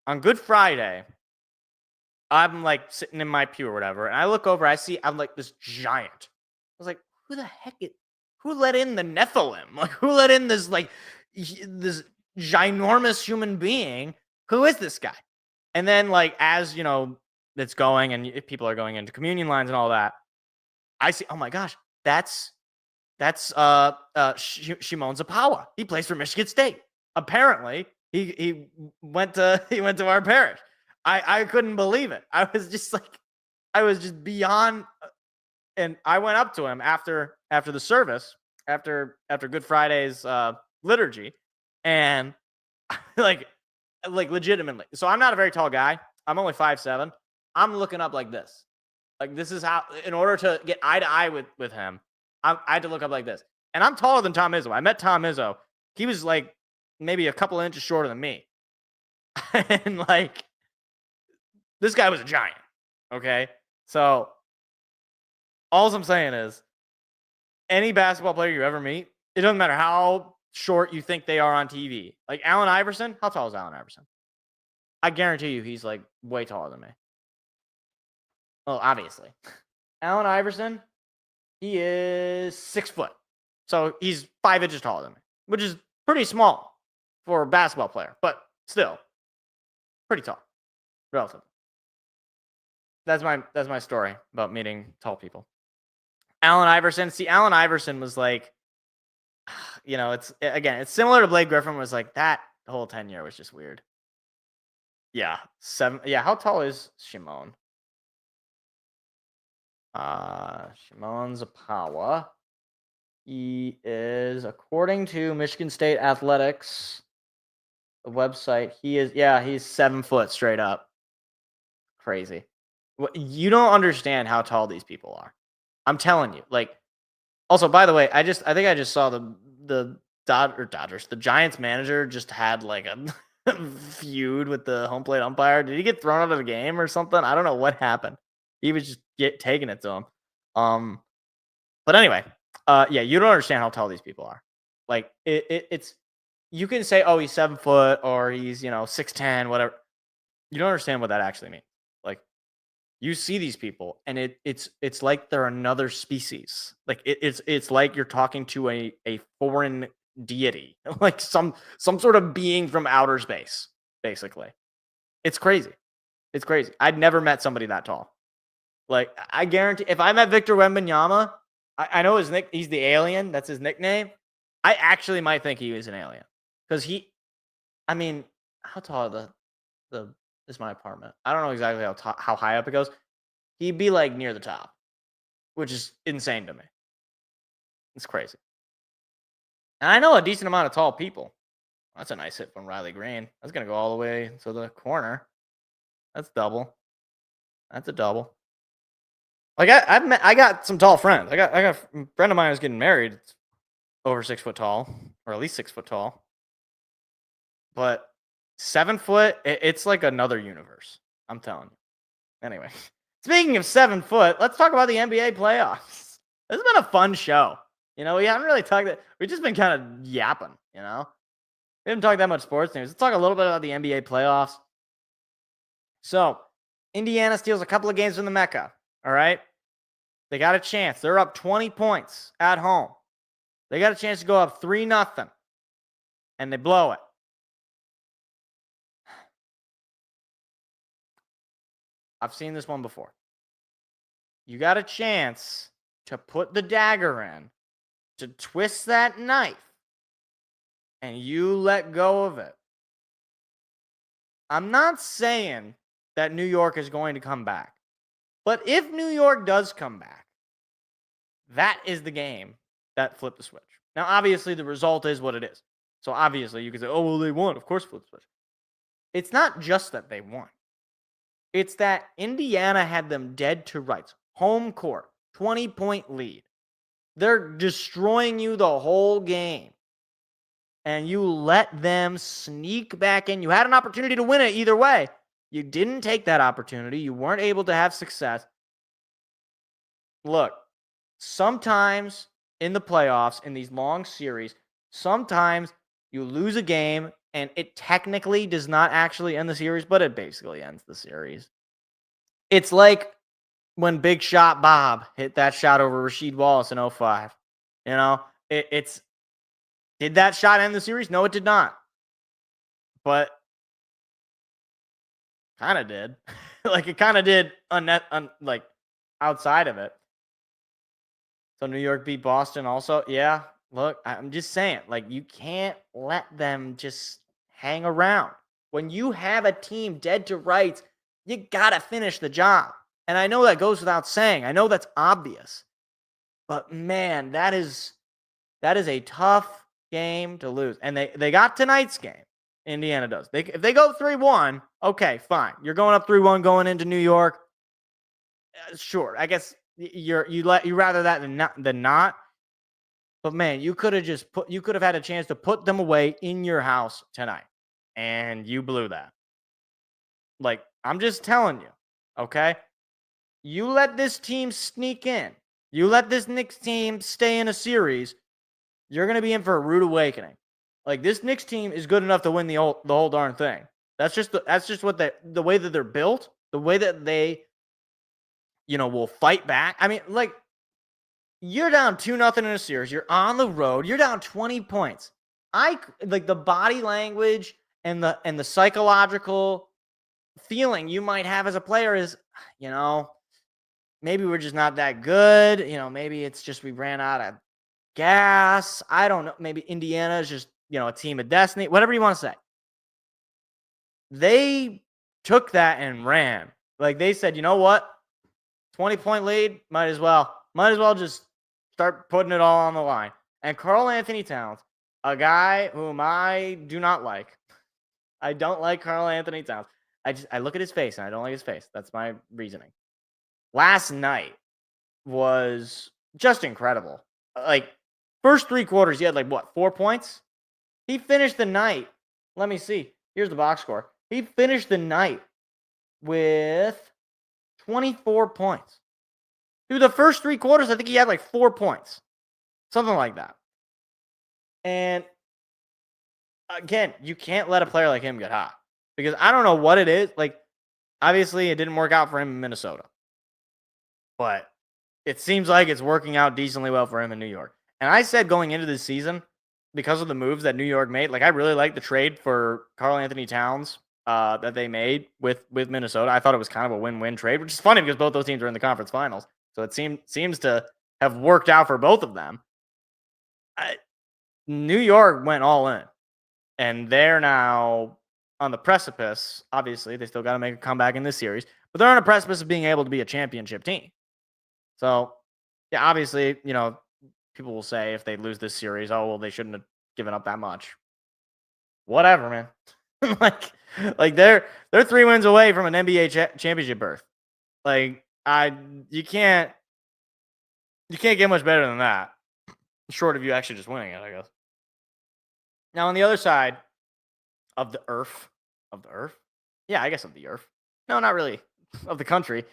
On Good Friday, I'm like sitting in my pew or whatever, and I look over, I'm like this giant. I was like, who let in the Nephilim? Like, who let in this this ginormous human being? Who is this guy? And then, like, as it's going, and people are going into communion lines and all that, I see, oh my gosh, that's Shimon Zapawa. He plays for Michigan State. Apparently, he went to our parish. I couldn't believe it. I was just beyond. And I went up to him after the service, after Good Friday's liturgy, and like legitimately. So I'm not a very tall guy. I'm only 5'7". I'm looking up like this. Like, this is how, in order to get eye to eye with him, I had to look up like this. And I'm taller than Tom Izzo. I met Tom Izzo. He was like maybe a couple inches shorter than me. And like, this guy was a giant. Okay. So all I'm saying is, any basketball player you ever meet, it doesn't matter how short you think they are on TV. Like Allen Iverson, how tall is Allen Iverson? I guarantee you he's like way taller than me. Well, obviously. Allen Iverson, he is 6 foot. So he's 5 inches taller than me, which is pretty small for a basketball player, but still pretty tall, relatively. That's my story about meeting tall people. Allen Iverson. See, Allen Iverson was like, it's similar to Blake Griffin. Was like, that whole tenure was just weird. Yeah, 7. Yeah, how tall is Shimon? Shimon Zapawa. He is, according to Michigan State Athletics, the website, he's 7 foot straight up. Crazy. You don't understand how tall these people are. I'm telling you. Like, also, by the way, I think I just saw the Dodgers. The Giants manager just had like a feud with the home plate umpire. Did he get thrown out of the game or something? I don't know what happened. He was just taking it to him. But anyway, you don't understand how tall these people are. Like, it's, you can say, oh, he's 7 foot or he's 6'10", whatever. You don't understand what that actually means. Like, you see these people, and it's like they're another species. Like, it's like you're talking to a foreign deity, like some sort of being from outer space, basically. It's crazy. It's crazy. I'd never met somebody that tall. Like, I guarantee, if I met Victor Wembanyama, I know he's the alien. That's his nickname. I actually might think he was an alien, because how tall is my apartment? I don't know exactly how high up it goes. He'd be like near the top, which is insane to me. It's crazy. And I know a decent amount of tall people. That's a nice hit from Riley Green. That's gonna go all the way to the corner. That's double. That's a double. Like, I got some tall friends. I got a friend of mine who's getting married. It's over 6 foot tall, or at least 6 foot tall. But 7 foot, it's like another universe. I'm telling you. Anyway, speaking of 7 foot, let's talk about the NBA playoffs. This has been a fun show. We haven't really talked that. We've just been kind of yapping. We haven't talked that much sports news. Let's talk a little bit about the NBA playoffs. So, Indiana steals a couple of games from the Mecca. All right, they got a chance. They're up 20 points at home. They got a chance to go up 3-0, and they blow it. I've seen this one before. You got a chance to put the dagger in, to twist that knife, and you let go of it. I'm not saying that New York is going to come back. But if New York does come back, that is the game that flipped the switch. Now, obviously, the result is what it is. So, obviously, you can say, oh, well, they won. Of course, flip the switch. It's not just that they won. It's that Indiana had them dead to rights. Home court, 20-point lead. They're destroying you the whole game. And you let them sneak back in. You had an opportunity to win it either way. You didn't take that opportunity. You weren't able to have success. Look, sometimes in the playoffs, in these long series, sometimes you lose a game and it technically does not actually end the series, but it basically ends the series. It's like when Big Shot Bob hit that shot over Rasheed Wallace in 2005. You know, did that shot end the series? No, it did not. But kind of did. Like, it kind of did like outside of it. So New York beat Boston also. Yeah, look, I'm just saying, like, you can't let them just hang around. When you have a team dead to rights, you got to finish the job. And I know that goes without saying. I know that's obvious. But, man, that is a tough game to lose. And they got tonight's game. Indiana does. If they go 3-1, okay, fine. You're going up 3-1 going into New York. Sure, I guess you rather that than not. But man, you could have had a chance to put them away in your house tonight, and you blew that. Like, I'm just telling you, okay? You let this team sneak in. You let this Knicks team stay in a series. You're going to be in for a rude awakening. Like, this Knicks team is good enough to win the whole darn thing. That's just what the way that they're built, the way that they, will fight back. I mean, like, you're down 2-0 in a series. You're on the road. You're down 20 points. Like, the body language and the psychological feeling you might have as a player is, maybe we're just not that good. Maybe it's just we ran out of gas. I don't know. Maybe Indiana is just, a team of destiny. Whatever you want to say. They took that and ran. Like, they said, you know what? 20-point lead, might as well just start putting it all on the line. And Karl Anthony Towns, a guy whom I do not like. I don't like Karl Anthony Towns. I look at his face and I don't like his face. That's my reasoning. Last night was just incredible. Like, first 3 quarters, he had 4 points? He finished the night. Let me see. Here's the box score. He finished the night with 24 points. Through the first 3 quarters, I think he had 4 points. Something like that. And again, you can't let a player like him get hot. Because I don't know what it is. Like, obviously, it didn't work out for him in Minnesota. But it seems like it's working out decently well for him in New York. And I said going into this season, because of the moves that New York made, I really like the trade for Karl Anthony Towns that they made with Minnesota. I thought it was kind of a win-win trade, which is funny because both those teams are in the conference finals. So it seems to have worked out for both of them. New York went all in, and they're now on the precipice. Obviously, they still got to make a comeback in this series, but they're on a precipice of being able to be a championship team. So, yeah, obviously, people will say if they lose this series, oh, well, they shouldn't have given up that much. Whatever, man. like they're 3 wins away from an NBA championship berth. You can't get much better than that. Short of you actually just winning it, I guess. Now, on the other side of the earth. Yeah, I guess of the earth. No, not really. Of the country.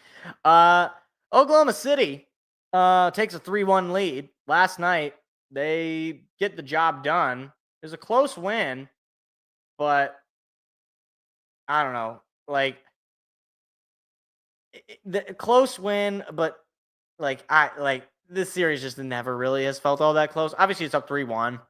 Oklahoma City takes a 3-1 lead. Last night, they get the job done. It was a close win, but I don't know. The close win, but this series just never really has felt all that close. Obviously, it's up 3-1.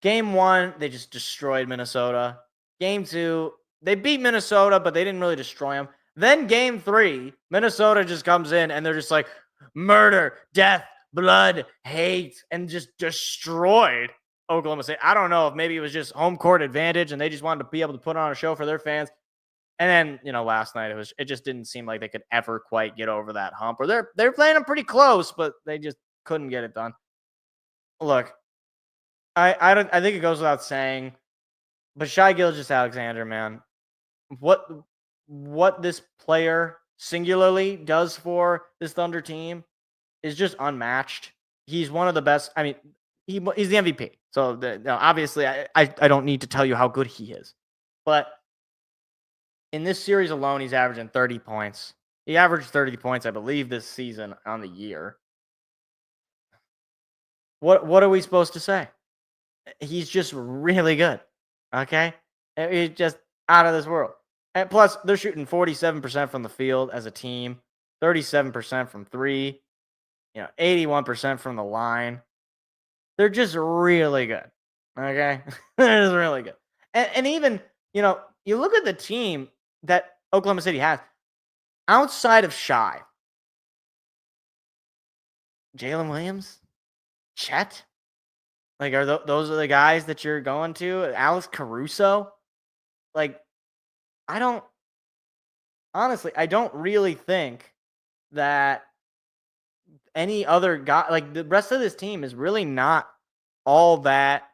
Game 1, they just destroyed Minnesota. Game 2, they beat Minnesota, but they didn't really destroy them. Then game 3, Minnesota just comes in and they're just like murder, death, blood, hate, and just destroyed Oklahoma State. I don't know if maybe it was just home court advantage and they just wanted to be able to put on a show for their fans. And then, last night it just didn't seem like they could ever quite get over that hump. Or they're playing them pretty close, but they just couldn't get it done. Look, I think it goes without saying, but Shai Gilgeous-Alexander, man, what this player singularly does for this Thunder team is just unmatched. He's one of the best. I mean, he's the MVP. So obviously, I don't need to tell you how good he is. But in this series alone, he's averaging 30 points. He averaged 30 points, I believe, this season on the year. What are we supposed to say? He's just really good. Okay? He's just out of this world. And plus, they're shooting 47% from the field as a team, 37% from 3, 81% from the line. They're just really good. Okay? They're just really good. And even, you look at the team that Oklahoma City has outside of Shai. Jalen Williams? Chet? Like, those are the guys that you're going to? Alex Caruso? Like, I don't really think that any other guy, like the rest of this team is really not all that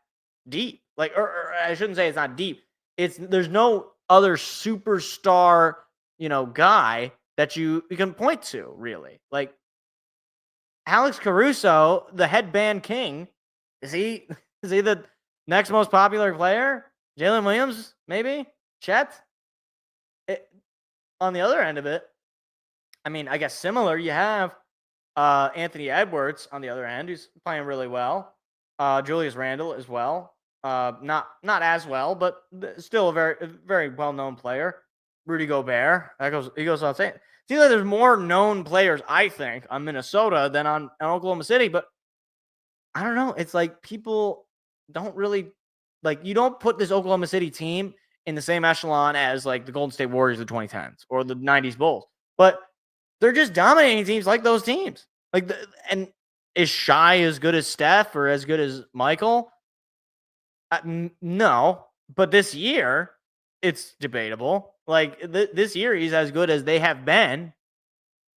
deep. Like, or I shouldn't say it's not deep. There's no other superstar, guy that you can point to, really. Like, Alex Caruso, the headband king, is he the next most popular player? Jalen Williams, maybe? Chet? On the other end of it, I mean, I guess similar, you have Anthony Edwards on the other end, who's playing really well. Julius Randle as well. Not as well, but still a very, very well-known player. Rudy Gobert. He goes without saying. Seems like there's more known players, I think, on Minnesota than on Oklahoma City, but I don't know. It's like people don't really you don't put this Oklahoma City team in the same echelon as like the Golden State Warriors of the 2010s or the 90s Bulls, but they're just dominating teams like those teams. And is Shai as good as Steph or as good as Michael? No, but this year it's debatable. Like this year, he's as good as they have been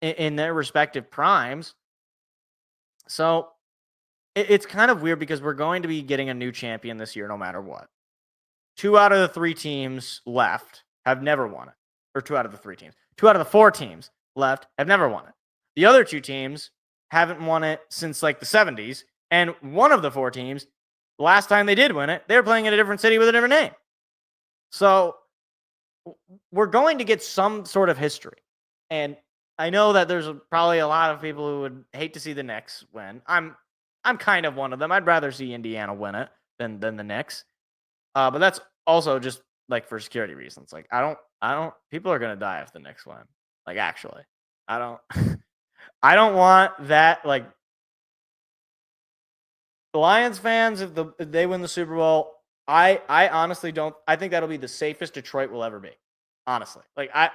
in their respective primes. So it's kind of weird because we're going to be getting a new champion this year, no matter what. 2 out of the 3 teams left have never won it, or 2 out of the 3 teams. 2 out of the 4 teams left have never won it. The other 2 teams haven't won it since like the 70s, and one of the 4 teams, the last time they did win it, they were playing in a different city with a different name. So we're going to get some sort of history. And I know that there's probably a lot of people who would hate to see the Knicks win. I'm kind of one of them. I'd rather see Indiana win it than the Knicks. But that's also just like for security reasons. Like I don't people are going to die if the Knicks win. Like actually. I don't want that. Like the Lions fans, if they win the Super Bowl, I honestly don't. I think that'll be the safest Detroit will ever be. Honestly, like I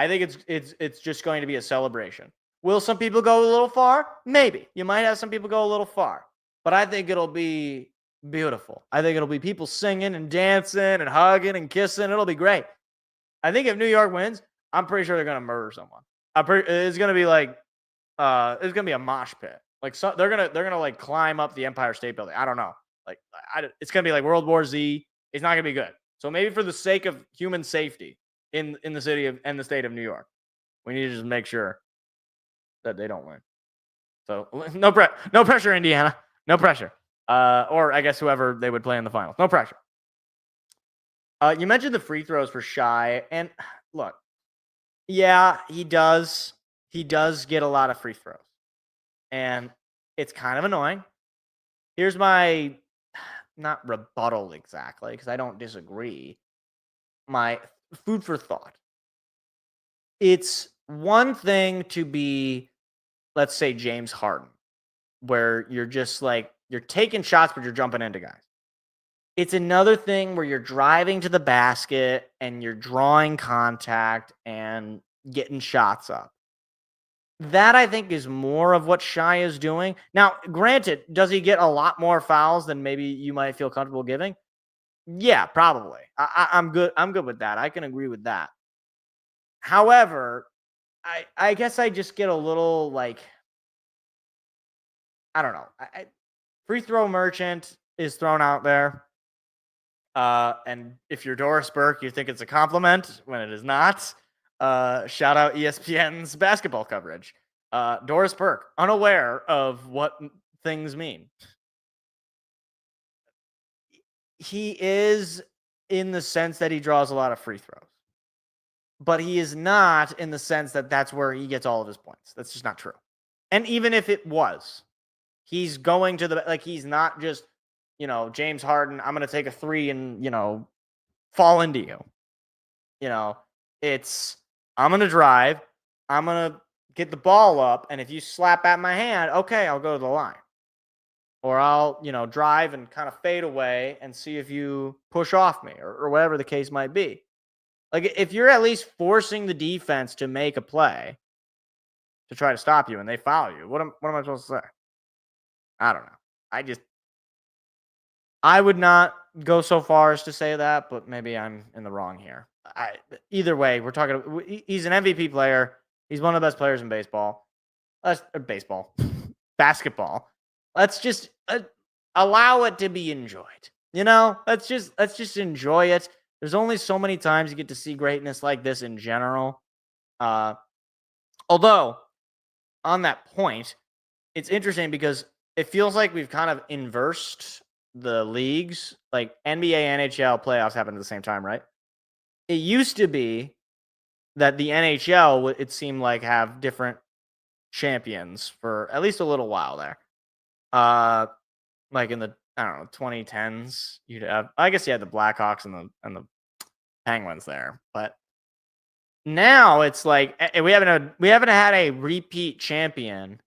think it's just going to be a celebration. Will some people go a little far? Maybe. You might have some people go a little far, but I think it'll be beautiful. I think it'll be people singing and dancing and hugging and kissing. It'll be great. I think if New York wins, I'm pretty sure they're going to murder someone. It's going to be like it's going to be a mosh pit. Like they're gonna like climb up the Empire State Building. I don't know. Like it's gonna be like World War Z. It's not gonna be good. So maybe for the sake of human safety in the city of and the state of New York, we need to just make sure that they don't win. So no pressure, Indiana. No pressure. Or I guess whoever they would play in the finals. No pressure. You mentioned the free throws for Shai, and look, yeah, he does get a lot of free throws. And it's kind of annoying. Here's my, not rebuttal exactly, because I don't disagree. My food for thought. It's one thing to be, let's say, James Harden, where you're just like, you're taking shots, but you're jumping into guys. It's another thing where you're driving to the basket and you're drawing contact and getting shots up. That, I think, is more of what Shai is doing. Now, granted, does he get a lot more fouls than maybe you might feel comfortable giving? Yeah, probably. I'm good. I'm good with that. I can agree with that. However, I guess I just get a little like, I don't know. Free throw merchant is thrown out there. And if you're Doris Burke, you think it's a compliment when it is not. Shout out ESPN's basketball coverage. Doris Burke, unaware of what things mean. He is in the sense that he draws a lot of free throws, but he is not in the sense that that's where he gets all of his points. That's just not true. And even if it was, he's going to the, like, he's not just, James Harden, I'm going to take a three and, fall into you. It's, I'm going to drive, I'm going to get the ball up, and if you slap at my hand, okay, I'll go to the line. Or I'll, drive and kind of fade away and see if you push off me or whatever the case might be. Like, if you're at least forcing the defense to make a play to try to stop you and they foul you, what am I supposed to say? I don't know. I would not go so far as to say that, but maybe I'm in the wrong here. Either way, we're talking. He's an MVP player. He's one of the best players in baseball. Basketball. Let's just allow it to be enjoyed. Let's just enjoy it. There's only so many times you get to see greatness like this in general. Although, on that point, it's interesting because it feels like we've kind of inversed the leagues. Like NBA, NHL playoffs happen at the same time, right? It used to be that the NHL, it seemed like, have different champions for at least a little while there. Like in the, I don't know, 2010s, you'd have, I guess you had the Blackhawks and the Penguins there, but now it's like we haven't had a repeat champion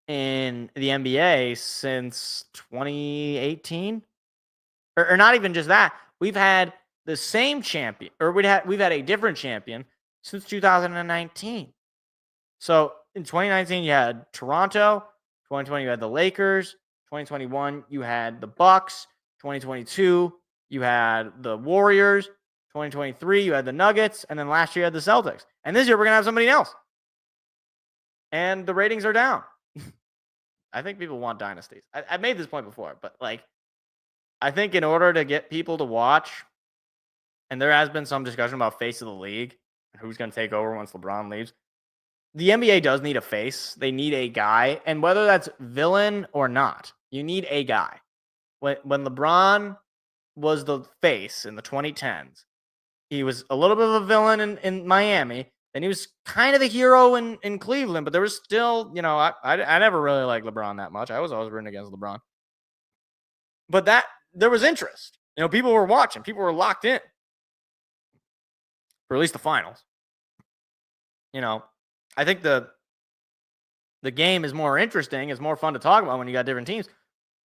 in the NBA since 2018, or not even just that. We've had the same champion, or we've had a different champion since 2019. So in 2019, you had Toronto. 2020, you had the Lakers. 2021, you had the Bucks. 2022, you had the Warriors. 2023, you had the Nuggets. And then last year, you had the Celtics. And this year, we're going to have somebody else. And the ratings are down. I think people want dynasties. I've made this point before, but I think in order to get people to watch, and there has been some discussion about face of the league, who's going to take over once LeBron leaves. The NBA does need a face. They need a guy. And whether that's villain or not, you need a guy. When LeBron was the face in the 2010s, he was a little bit of a villain in Miami. And he was kind of the hero in Cleveland. But there was still, I never really liked LeBron that much. I was always rooting against LeBron. But there was interest. People were watching. People were locked in. For at least the finals. I think the game is more interesting. It's more fun to talk about when you got different teams.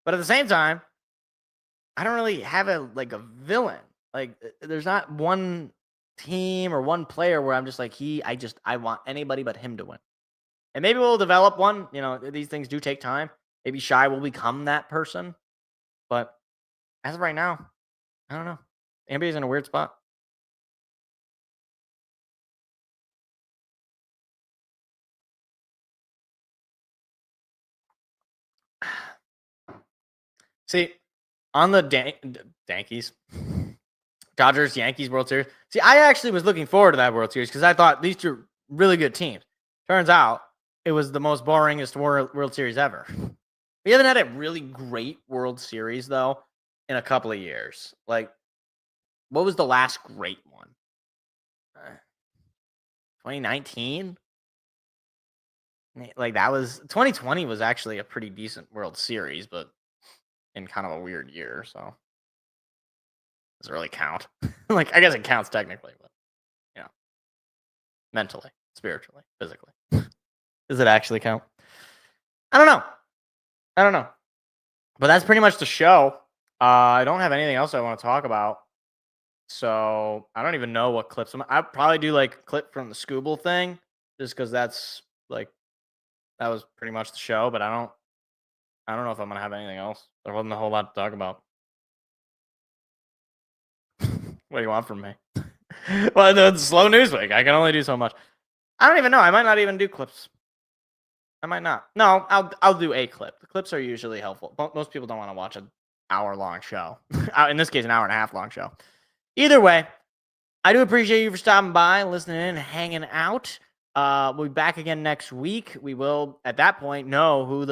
But at the same time, I don't really have a villain. Like, there's not one team or one player where I'm just like, I want anybody but him to win. And maybe we'll develop one. These things do take time. Maybe Shai will become that person. But as of right now, I don't know. NBA's in a weird spot. See, on the Yankees, Dodgers-Yankees World Series. See, I actually was looking forward to that World Series because I thought these two really good teams. Turns out it was the most boringest World Series ever. We haven't had a really great World Series, though, in a couple of years. Like, what was the last great one? 2019? Like, 2020 was actually a pretty decent World Series, but in kind of a weird year, so does it really count? I guess it counts technically, but mentally, spiritually, physically, does it actually count? I don't know. But that's pretty much the show. I don't have anything else I want to talk about. So I don't even know what clips. I'd probably do like clip from the Skubal thing, just because that's like that was pretty much the show. But I don't know if I'm gonna have anything else. There wasn't a whole lot to talk about. What do you want from me? Well, the slow news week. I can only do so much. I don't even know. I might not even do clips. I might not. No, I'll do a clip. The clips are usually helpful. Most people don't want to watch an hour-long show. In this case, an hour-and-a-half long show. Either way, I do appreciate you for stopping by, listening in, hanging out. We'll be back again next week. We will, at that point, know who's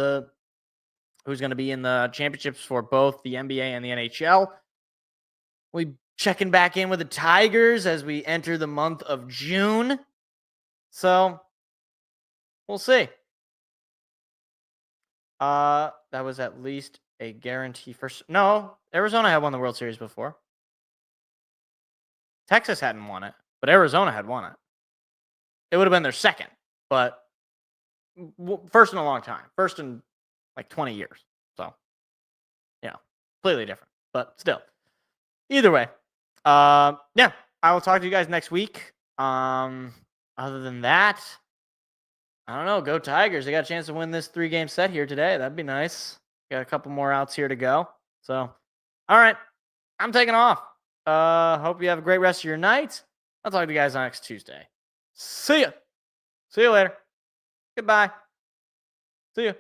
going to be in the championships for both the NBA and the NHL. We checking back in with the Tigers as we enter the month of June. So we'll see. That was at least a guarantee first. No, Arizona had won the World Series before. Texas hadn't won it, but Arizona had won it. It would have been their second, but first in a long time. First in like 20 years. So, yeah, completely different, but still. Either way, yeah, I will talk to you guys next week. Other than that, I don't know. Go Tigers. They got a chance to win this 3-game set here today. That'd be nice. Got a couple more outs here to go. So, all right, I'm taking off. Hope you have a great rest of your night. I'll talk to you guys next Tuesday. See ya. See you later. Goodbye. See ya.